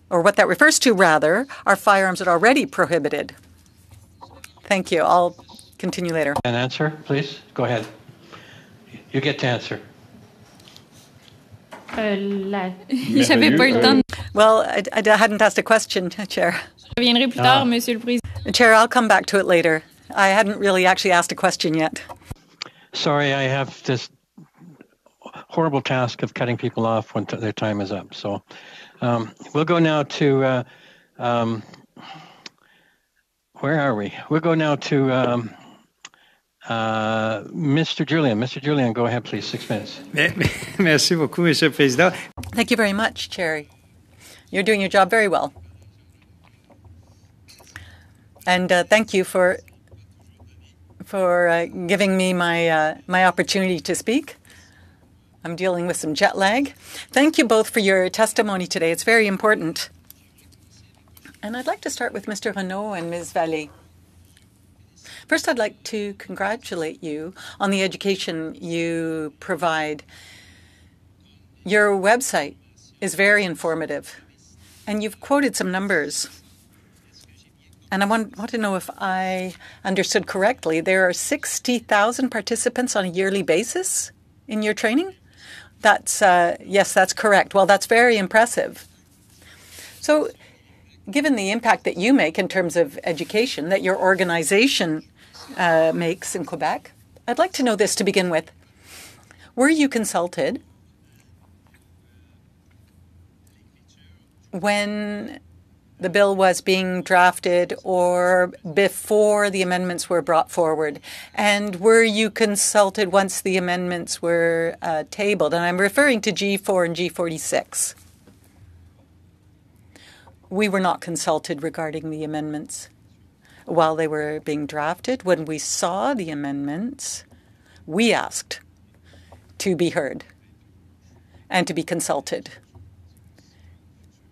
or what that refers to rather, are firearms that are already prohibited. Thank you. I'll continue later.
An answer, please. Go ahead. You get to answer.
J'avais pas eu le temps.
Well, I hadn't asked a question, Chair.
Je reviendrai plus tard, Monsieur le Président.
Chair, I'll come back to it later. I hadn't really actually asked a question yet.
Sorry, I have this horrible task of cutting people off when their time is up. So we'll go now to, where are we? We'll go now to Mr. Julian. Mr. Julian, go ahead, please. 6 minutes.
Merci beaucoup, Monsieur le Président.
Thank you very much, Chair. You're doing your job very well. And thank you for giving me my opportunity to speak. I'm dealing with some jet lag. Thank you both for your testimony today. It's very important. And I'd like to start with Mr. Renaud and Ms. Vallée. First, I'd like to congratulate you on the education you provide. Your website is very informative, and you've quoted some numbers. And I want to know if I understood correctly. There are 60,000 participants on a yearly basis in your training? That's yes, that's correct. Well, that's very impressive. So given the impact that you make in terms of education, that your organization makes in Quebec, I'd like to know this to begin with. Were you consulted when the bill was being drafted or before the amendments were brought forward? And were you consulted once the amendments were tabled? And I'm referring to G4 and G46. We were not consulted regarding the amendments while they were being drafted. When we saw the amendments, we asked to be heard and to be consulted.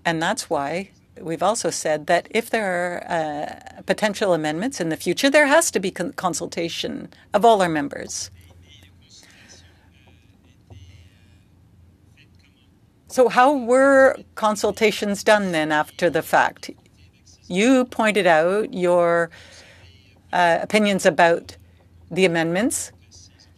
And that's why we've also said that if there are potential amendments in the future, there has to be consultation of all our members. So how were consultations done then after the fact? You pointed out your opinions about the amendments.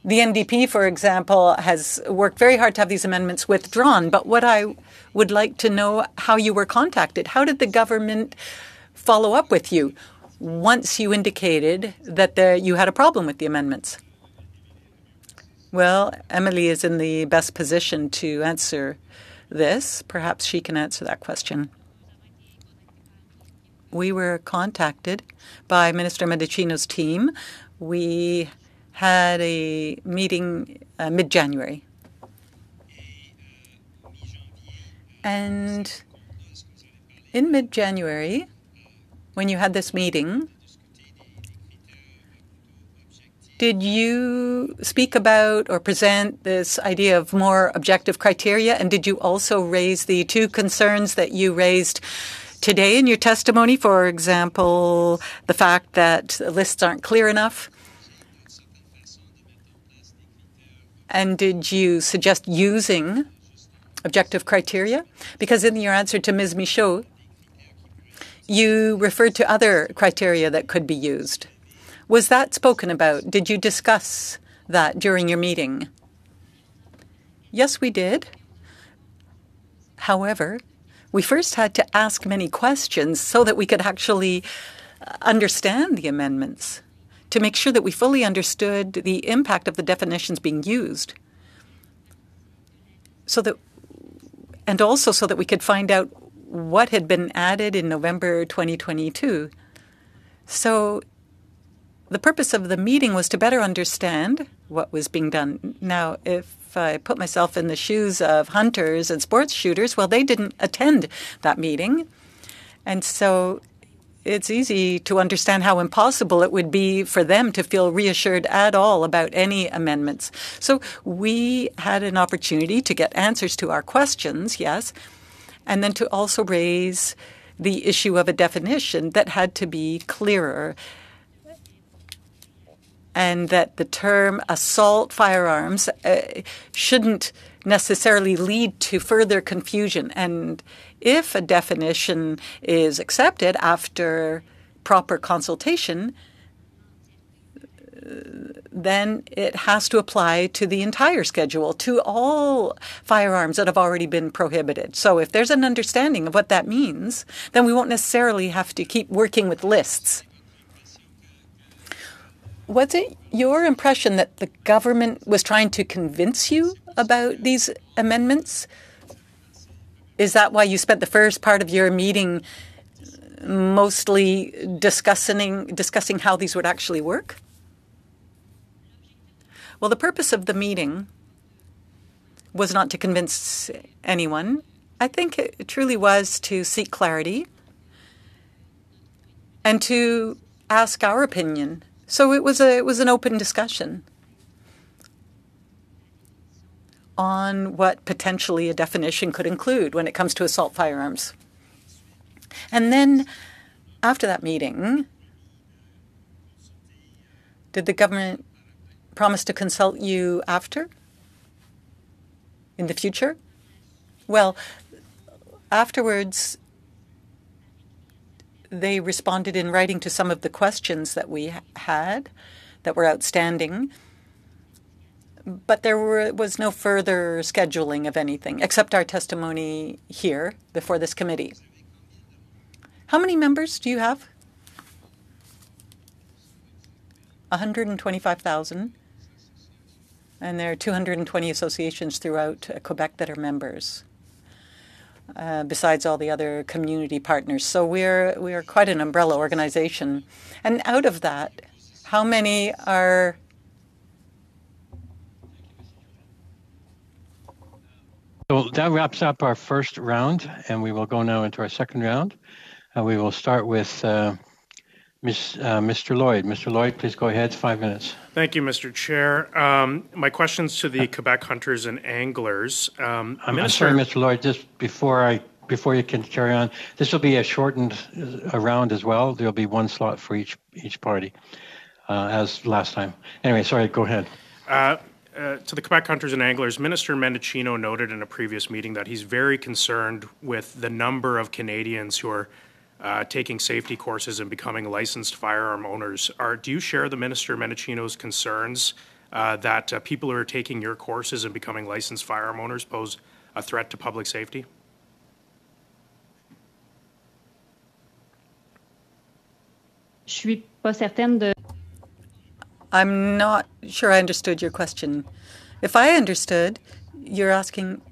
The NDP, for example, has worked very hard to have these amendments withdrawn. But what I would like to know how you were contacted. How did the government follow up with you once you indicated that you had a problem with the amendments? Well, Emily is in the best position to answer this. Perhaps she can answer that question. We were contacted by Minister Medicino's team. We had a meeting mid-January. And in mid-January, when you had this meeting, did you speak about or present this idea of more objective criteria? And did you also raise the two concerns that you raised today in your testimony? For example, the fact that lists aren't clear enough. And did you suggest using objective criteria? Because in your answer to Ms. Michaud, you referred to other criteria that could be used. Was that spoken about? Did you discuss that during your meeting? Yes, we did. However, we first had to ask many questions so that we could actually understand the amendments, to make sure that we fully understood the impact of the definitions being used, and also so that we could find out what had been added in November 2022. So the purpose of the meeting was to better understand what was being done. Now, if I put myself in the shoes of hunters and sports shooters, well, they didn't attend that meeting. And so it's easy to understand how impossible it would be for them to feel reassured at all about any amendments. So we had an opportunity to get answers to our questions, yes, and then to also raise the issue of a definition that had to be clearer, and that the term assault firearms shouldn't necessarily lead to further confusion. And if a definition is accepted after proper consultation, then it has to apply to the entire schedule, to all firearms that have already been prohibited. So if there's an understanding of what that means, then we won't necessarily have to keep working with lists. Was it your impression that the government was trying to convince you about these amendments? Is that why you spent the first part of your meeting mostly discussing how these would actually work? Well, the purpose of the meeting was not to convince anyone. I think it truly was to seek clarity and to ask our opinion. So it was an open discussion on what potentially a definition could include when it comes to assault firearms. And then after that meeting, did the government promise to consult you after, in the future? Well, afterwards, they responded in writing to some of the questions that we had that were outstanding. But there was no further scheduling of anything, except our testimony here before this committee. How many members do you have? 125,000. And there are 220 associations throughout Quebec that are members, besides all the other community partners. So we are quite an umbrella organization. And out of that, how many are...
So that wraps up our first round, and we will go now into our second round. We will start with Mr. Lloyd. Mr. Lloyd, please go ahead. 5 minutes.
Thank you, Mr. Chair. My question's to the Quebec hunters and anglers.
I'm sorry, Mr. Lloyd, just before you can carry on, this will be a shortened round as well. There'll be one slot for each party, as last time. Anyway, sorry, go ahead.
To the Quebec hunters and anglers, Minister Mendicino noted in a previous meeting that he's very concerned with the number of Canadians who are taking safety courses and becoming licensed firearm owners. Do you share the Minister Mendicino's concerns that people who are taking your courses and becoming licensed firearm owners pose a threat to public safety?
I'm not sure I understood your question. If I understood, you're asking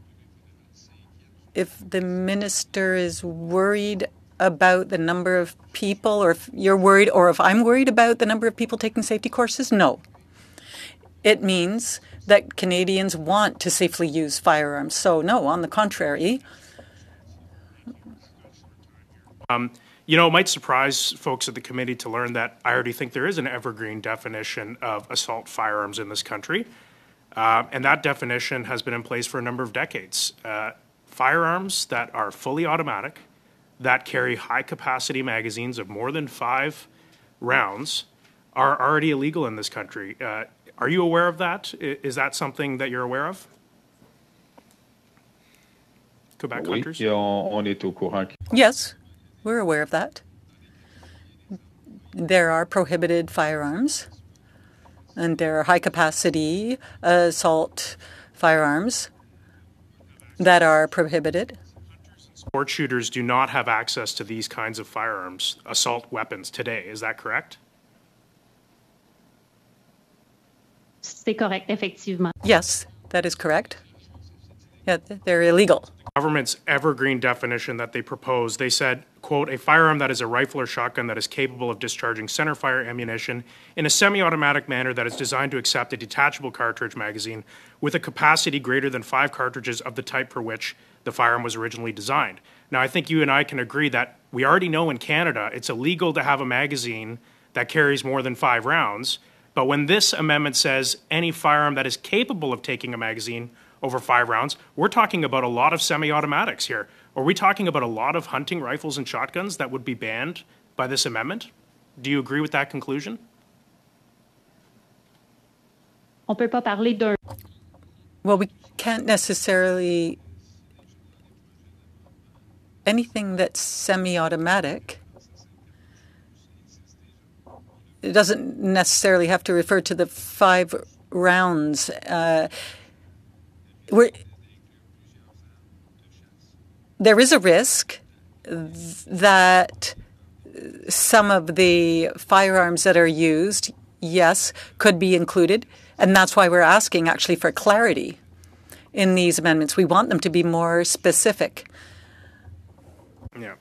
if the minister is worried about the number of people, or if you're worried, or if I'm worried about the number of people taking safety courses. No. It means that Canadians want to safely use firearms. So no, on the contrary.
You know, it might surprise folks at the committee to learn that I already think there is an evergreen definition of assault firearms in this country. And that definition has been in place for a number of decades. Firearms that are fully automatic, that carry high-capacity magazines of more than 5 rounds, are already illegal in this country. Are you aware of that? Is that something that you're aware of? Quebec hunters?
Yes. We're aware of that. There are prohibited firearms, and there are high-capacity assault firearms that are prohibited.
Sport shooters do not have access to these kinds of firearms, assault weapons, today. Is that correct?
C'est correct, effectivement.
Yes, that is correct. Yeah, they're illegal.
Government's evergreen definition that they proposed, they said, quote, a firearm that is a rifle or shotgun that is capable of discharging centerfire ammunition in a semi-automatic manner that is designed to accept a detachable cartridge magazine with a capacity greater than 5 cartridges of the type for which the firearm was originally designed. Now, I think you and I can agree that we already know in Canada it's illegal to have a magazine that carries more than 5 rounds. But when this amendment says any firearm that is capable of taking a magazine over 5 rounds, we're talking about a lot of semi-automatics here. Are we talking about a lot of hunting rifles and shotguns that would be banned by this amendment? Do you agree with that conclusion?
On peut pas parler d'un.
Well, we can't necessarily. Anything that's semi-automatic, it doesn't necessarily have to refer to the 5 rounds. There is a risk that some of the firearms that are used, yes, could be included. And that's why we're asking actually for clarity in these amendments. We want them to be more specific.
Yeah.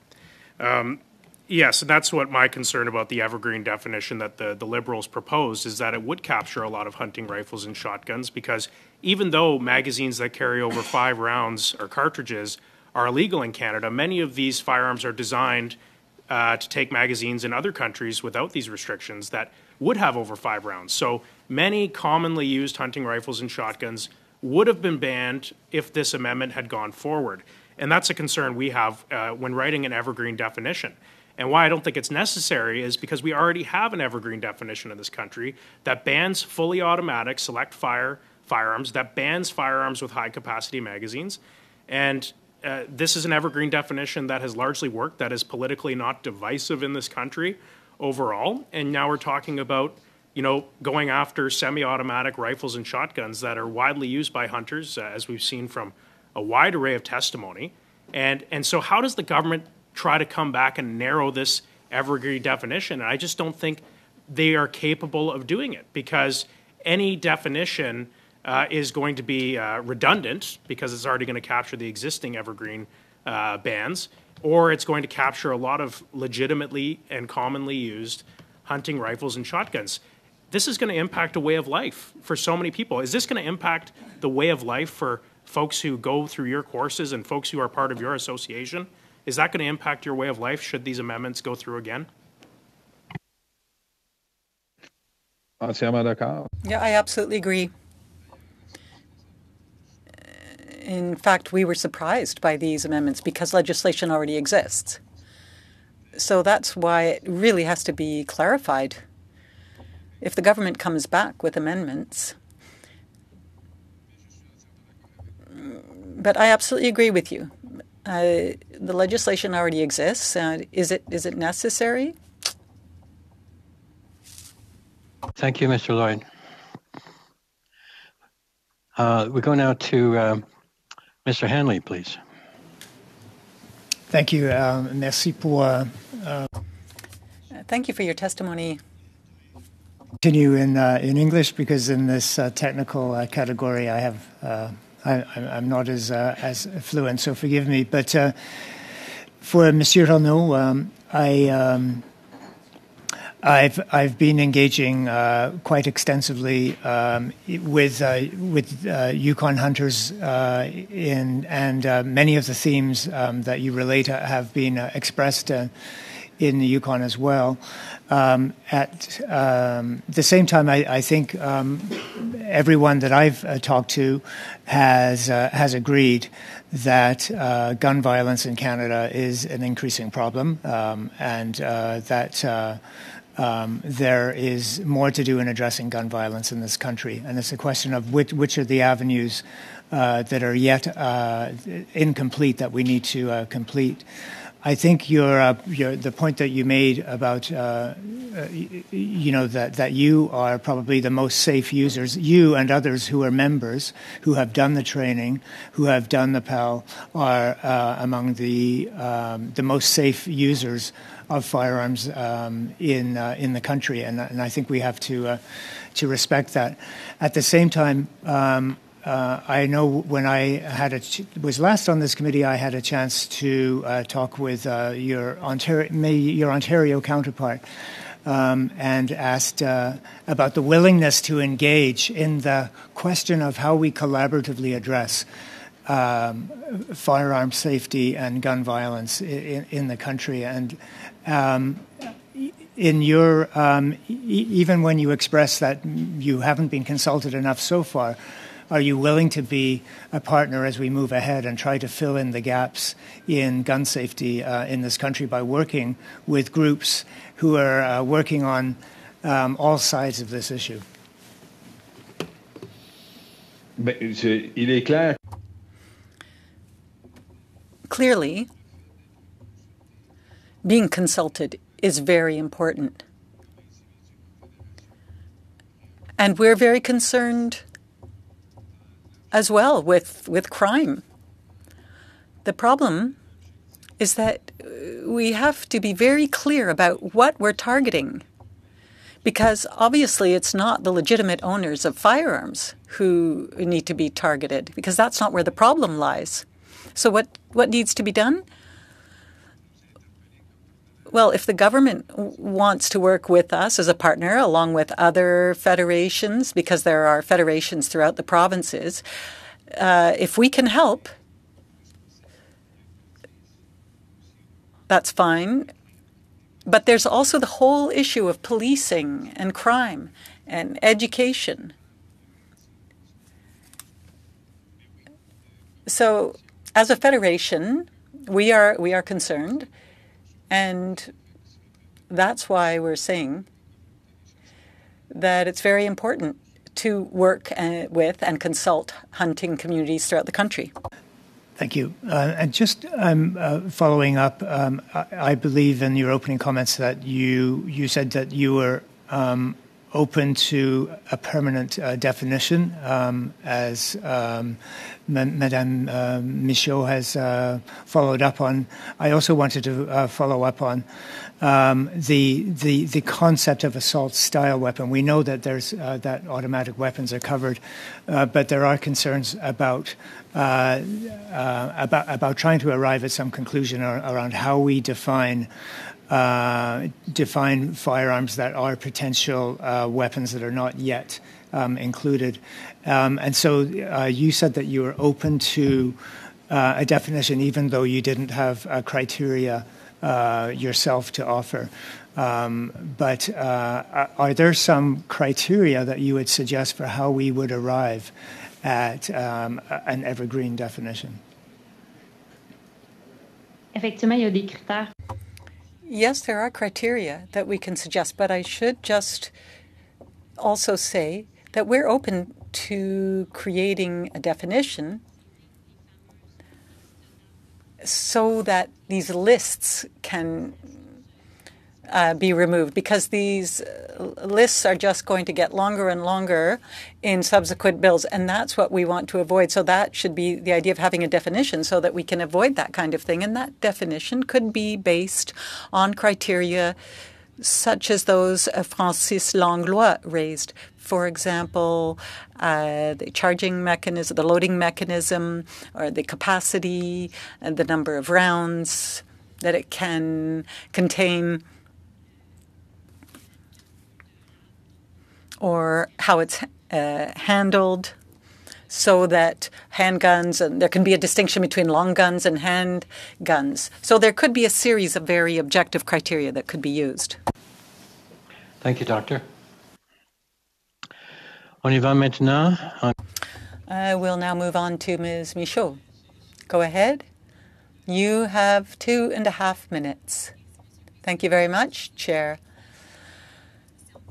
Yes, and that's what my concern about the evergreen definition that the Liberals proposed is that it would capture a lot of hunting rifles and shotguns, because even though magazines that carry over 5 rounds or cartridges are illegal in Canada, many of these firearms are designed to take magazines in other countries without these restrictions that would have over 5 rounds. So many commonly used hunting rifles and shotguns would have been banned if this amendment had gone forward. And that's a concern we have when writing an evergreen definition. And why I don't think it's necessary is because we already have an evergreen definition in this country that bans fully automatic select fire firearms, that bans firearms with high-capacity magazines. And this is an evergreen definition that has largely worked, that is politically not divisive in this country overall. And now we're talking about, you know, going after semi-automatic rifles and shotguns that are widely used by hunters, as we've seen from a wide array of testimony. And so how does the government try to come back and narrow this evergreen definition? And I just don't think they are capable of doing it, because any definition is going to be redundant, because it's already going to capture the existing evergreen bans, or it's going to capture a lot of legitimately and commonly used hunting rifles and shotguns. This is going to impact a way of life for so many people. Is this going to impact the way of life for folks who go through your courses and folks who are part of your association? Is that going to impact your way of life should these amendments go through again?
Yeah, I absolutely agree. In fact, we were surprised by these amendments because legislation already exists. So that's why it really has to be clarified. If the government comes back with amendments. But I absolutely agree with you. The legislation already exists. Is it necessary?
Thank you, Mr. Lloyd. We go now to Mr. Hanley, please.
Thank you. Merci pour.
Thank you for your testimony.
Continue in English, because in this technical category I have. I'm not as fluent, so forgive me. But for Monsieur Renaud, I've been engaging quite extensively with Yukon hunters and many of the themes that you relate have been expressed in the Yukon as well. At the same time, I think everyone that I've talked to has agreed that gun violence in Canada is an increasing problem, and that there is more to do in addressing gun violence in this country. And it's a question of which are the avenues that are yet incomplete that we need to complete. I think the point that you made about that you are probably the most safe users, you and others who are members, who have done the training, who have done the PAL, are among the most safe users of firearms in the country, and I think we have to respect that. At the same time, I know when I was last on this committee, I had a chance to talk with your Ontario counterpart and asked about the willingness to engage in the question of how we collaboratively address firearm safety and gun violence in the country. And in your, even when you express that you haven't been consulted enough so far, are you willing to be a partner as we move ahead and try to fill in the gaps in gun safety in this country by working with groups who are working on all sides of this issue?
Il est clair.
Clearly, being consulted is very important. And we're very concerned as well with crime. The problem is that we have to be very clear about what we're targeting, because obviously it's not the legitimate owners of firearms who need to be targeted, because that's not where the problem lies. So what needs to be done? Well, if the government wants to work with us as a partner, along with other federations, because there are federations throughout the provinces, if we can help, that's fine. But there's also the whole issue of policing and crime and education. So, as a federation, we are concerned, and that's why we're saying that it's very important to work with and consult hunting communities throughout the country.
Thank you. And just following up, I believe in your opening comments that you said that you were open to a permanent definition, as Madame Michaud has followed up on. I also wanted to follow up on the concept of assault-style weapon. We know that there's that automatic weapons are covered, but there are concerns about trying to arrive at some conclusion around how we define firearms that are potential weapons that are not yet included. And so you said that you were open to a definition, even though you didn't have a criteria yourself to offer. But are there some criteria that you would suggest for how we would arrive at an evergreen definition?
Effectivement, il y a des critères.
Yes, there are criteria that we can suggest, but I should just also say that we're open to creating a definition so that these lists can be removed, because these lists are just going to get longer and longer in subsequent bills, and that's what we want to avoid. So that should be the idea of having a definition so that we can avoid that kind of thing. And that definition could be based on criteria such as those Francis Langlois raised. For example, the charging mechanism, the loading mechanism, or the capacity, and the number of rounds that it can contain, or how it's handled, so that handguns, and there can be a distinction between long guns and handguns. So there could be a series of very objective criteria that could be used.
Thank you, Doctor. On y va maintenant.
We'll now move on to Ms. Michaud. Go ahead. You have 2.5 minutes. Thank you very much, Chair.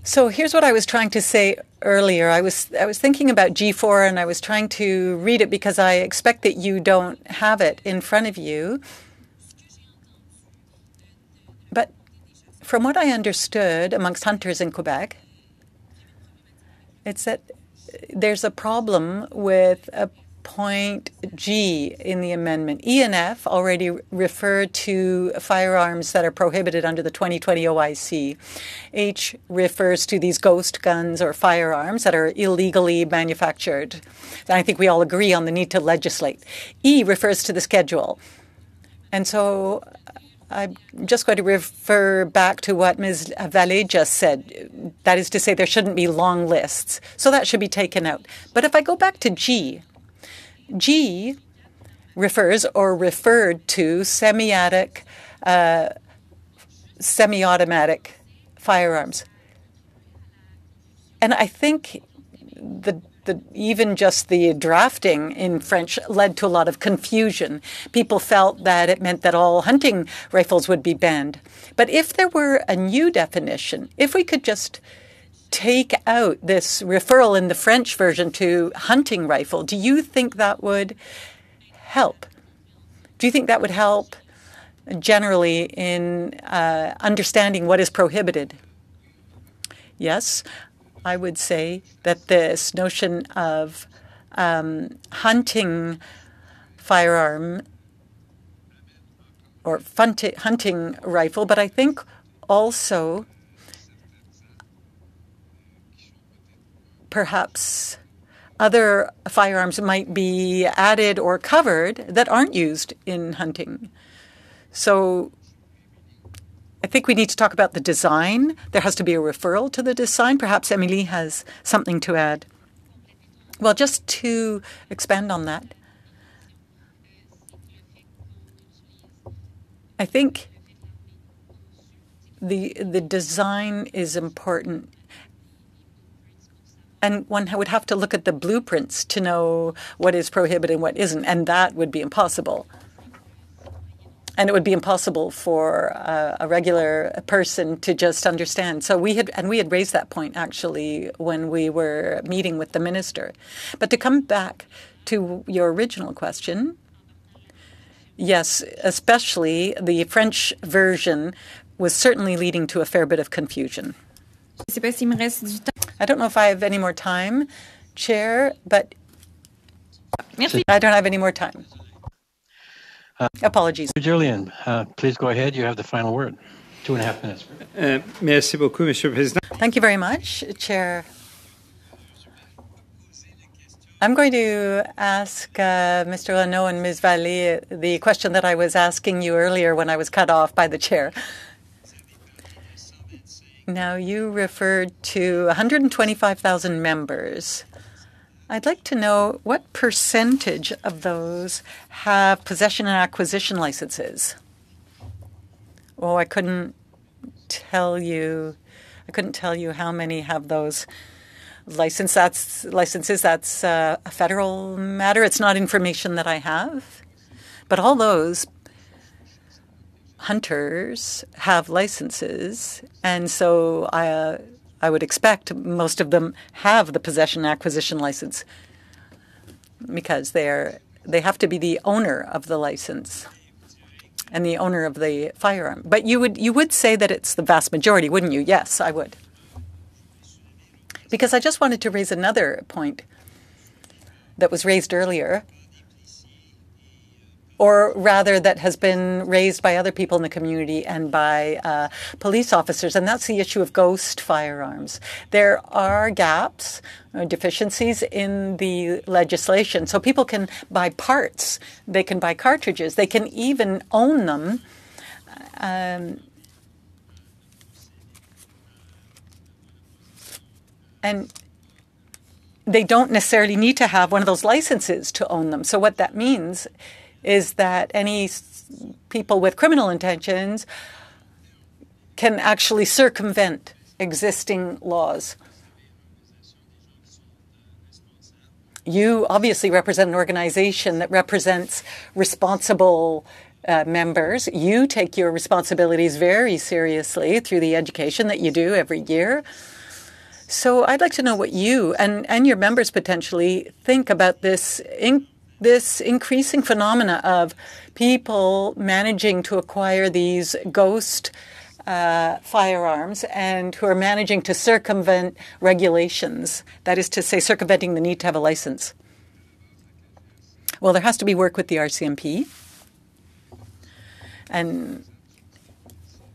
So here's what I was trying to say earlier. I was thinking about G4, and I was trying to read it because I expect that you don't have it in front of you. But from what I understood amongst hunters in Quebec, it's that there's a problem with a point G in the amendment. E and F already refer to firearms that are prohibited under the 2020 OIC. H refers to these ghost guns or firearms that are illegally manufactured. And I think we all agree on the need to legislate. E refers to the schedule. And so I'm just going to refer back to what Ms. Vallée just said. That is to say, there shouldn't be long lists. So that should be taken out. But if I go back to G refers or referred to semi-automatic firearms. And I think even just the drafting in French led to a lot of confusion. People felt that it meant that all hunting rifles would be banned. But if there were a new definition, if we could just take out this referral in the French version to hunting rifle, do you think that would help? Do you think that would help generally in understanding what is prohibited? Yes. I would say that this notion of hunting firearm or hunting rifle, but I think also perhaps other firearms might be added or covered that aren't used in hunting. So I think we need to talk about the design. There has to be a referral to the design. Perhaps Emily has something to add. Well, just to expand on that, I think the design is important. And one would have to look at the blueprints to know what is prohibited and what isn't, and that would be impossible. And it would be impossible for a regular person to just understand. So we had raised that point actually when we were meeting with the minister. But to come back to your original question, yes, especially the French version was certainly leading to a fair bit of confusion. I don't know if I have any more time, Chair, but I don't have any more time. Apologies.
Julian, please go ahead. You have the final word. 2.5 minutes.
Merci beaucoup, Monsieur le Président.
Thank you very much, Chair. I'm going to ask Mr. Renaud and Ms. Vallée the question that I was asking you earlier when I was cut off by the Chair. Now, you referred to 125,000 members. I'd like to know what percentage of those have possession and acquisition licenses. Oh, I couldn't tell you how many have those licenses. That's a federal matter. It's not information that I have. But all those hunters have licenses, and so I would expect most of them have the possession and acquisition license because they have to be the owner of the license and the owner of the firearm. But you would say that it's the vast majority, wouldn't you? Yes, I would. Because I just wanted to raise another point that was raised earlier, or rather that has been raised by other people in the community and by police officers, and that's the issue of ghost firearms. There are gaps, deficiencies in the legislation. So people can buy parts, they can buy cartridges, they can even own them. And they don't necessarily need to have one of those licenses to own them. So what that means is that any people with criminal intentions can actually circumvent existing laws. You obviously represent an organization that represents responsible members. You take your responsibilities very seriously through the education that you do every year. So I'd like to know what you and your members potentially think about this increasing phenomena of people managing to acquire these ghost firearms and who are managing to circumvent regulations, that is to say, circumventing the need to have a license. Well, there has to be work with the RCMP. And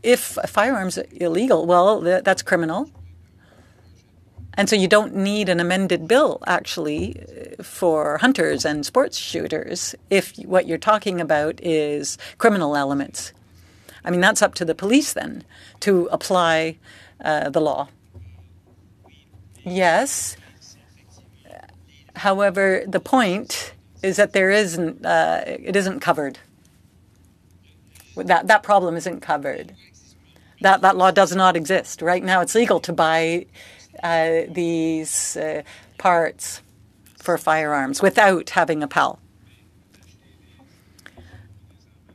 if a firearm's illegal, well, that's criminal. And so you don't need an amended bill, actually, for hunters and sports shooters if what you're talking about is criminal elements. I mean, that's up to the police, then, to apply the law. Yes. However, the point is that there isn't, it isn't covered. That problem isn't covered. That law does not exist. Right now it's legal to buy these parts for firearms without having a PAL.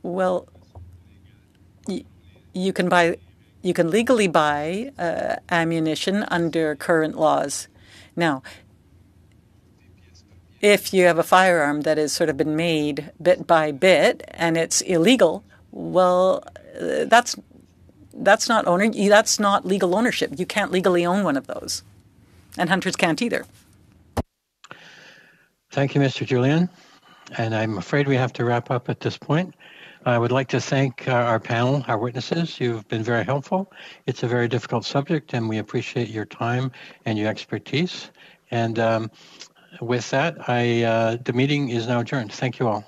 Well, you can legally buy ammunition under current laws. Now, if you have a firearm that has sort of been made bit by bit and it's illegal, well, that's not legal ownership. You can't legally own one of those, and hunters can't either.
Thank you, Mr. Julian. And I'm afraid we have to wrap up at this point. I would like to thank our panel, our witnesses. You've been very helpful. It's a very difficult subject, and we appreciate your time and your expertise. And with that, the meeting is now adjourned. Thank you all.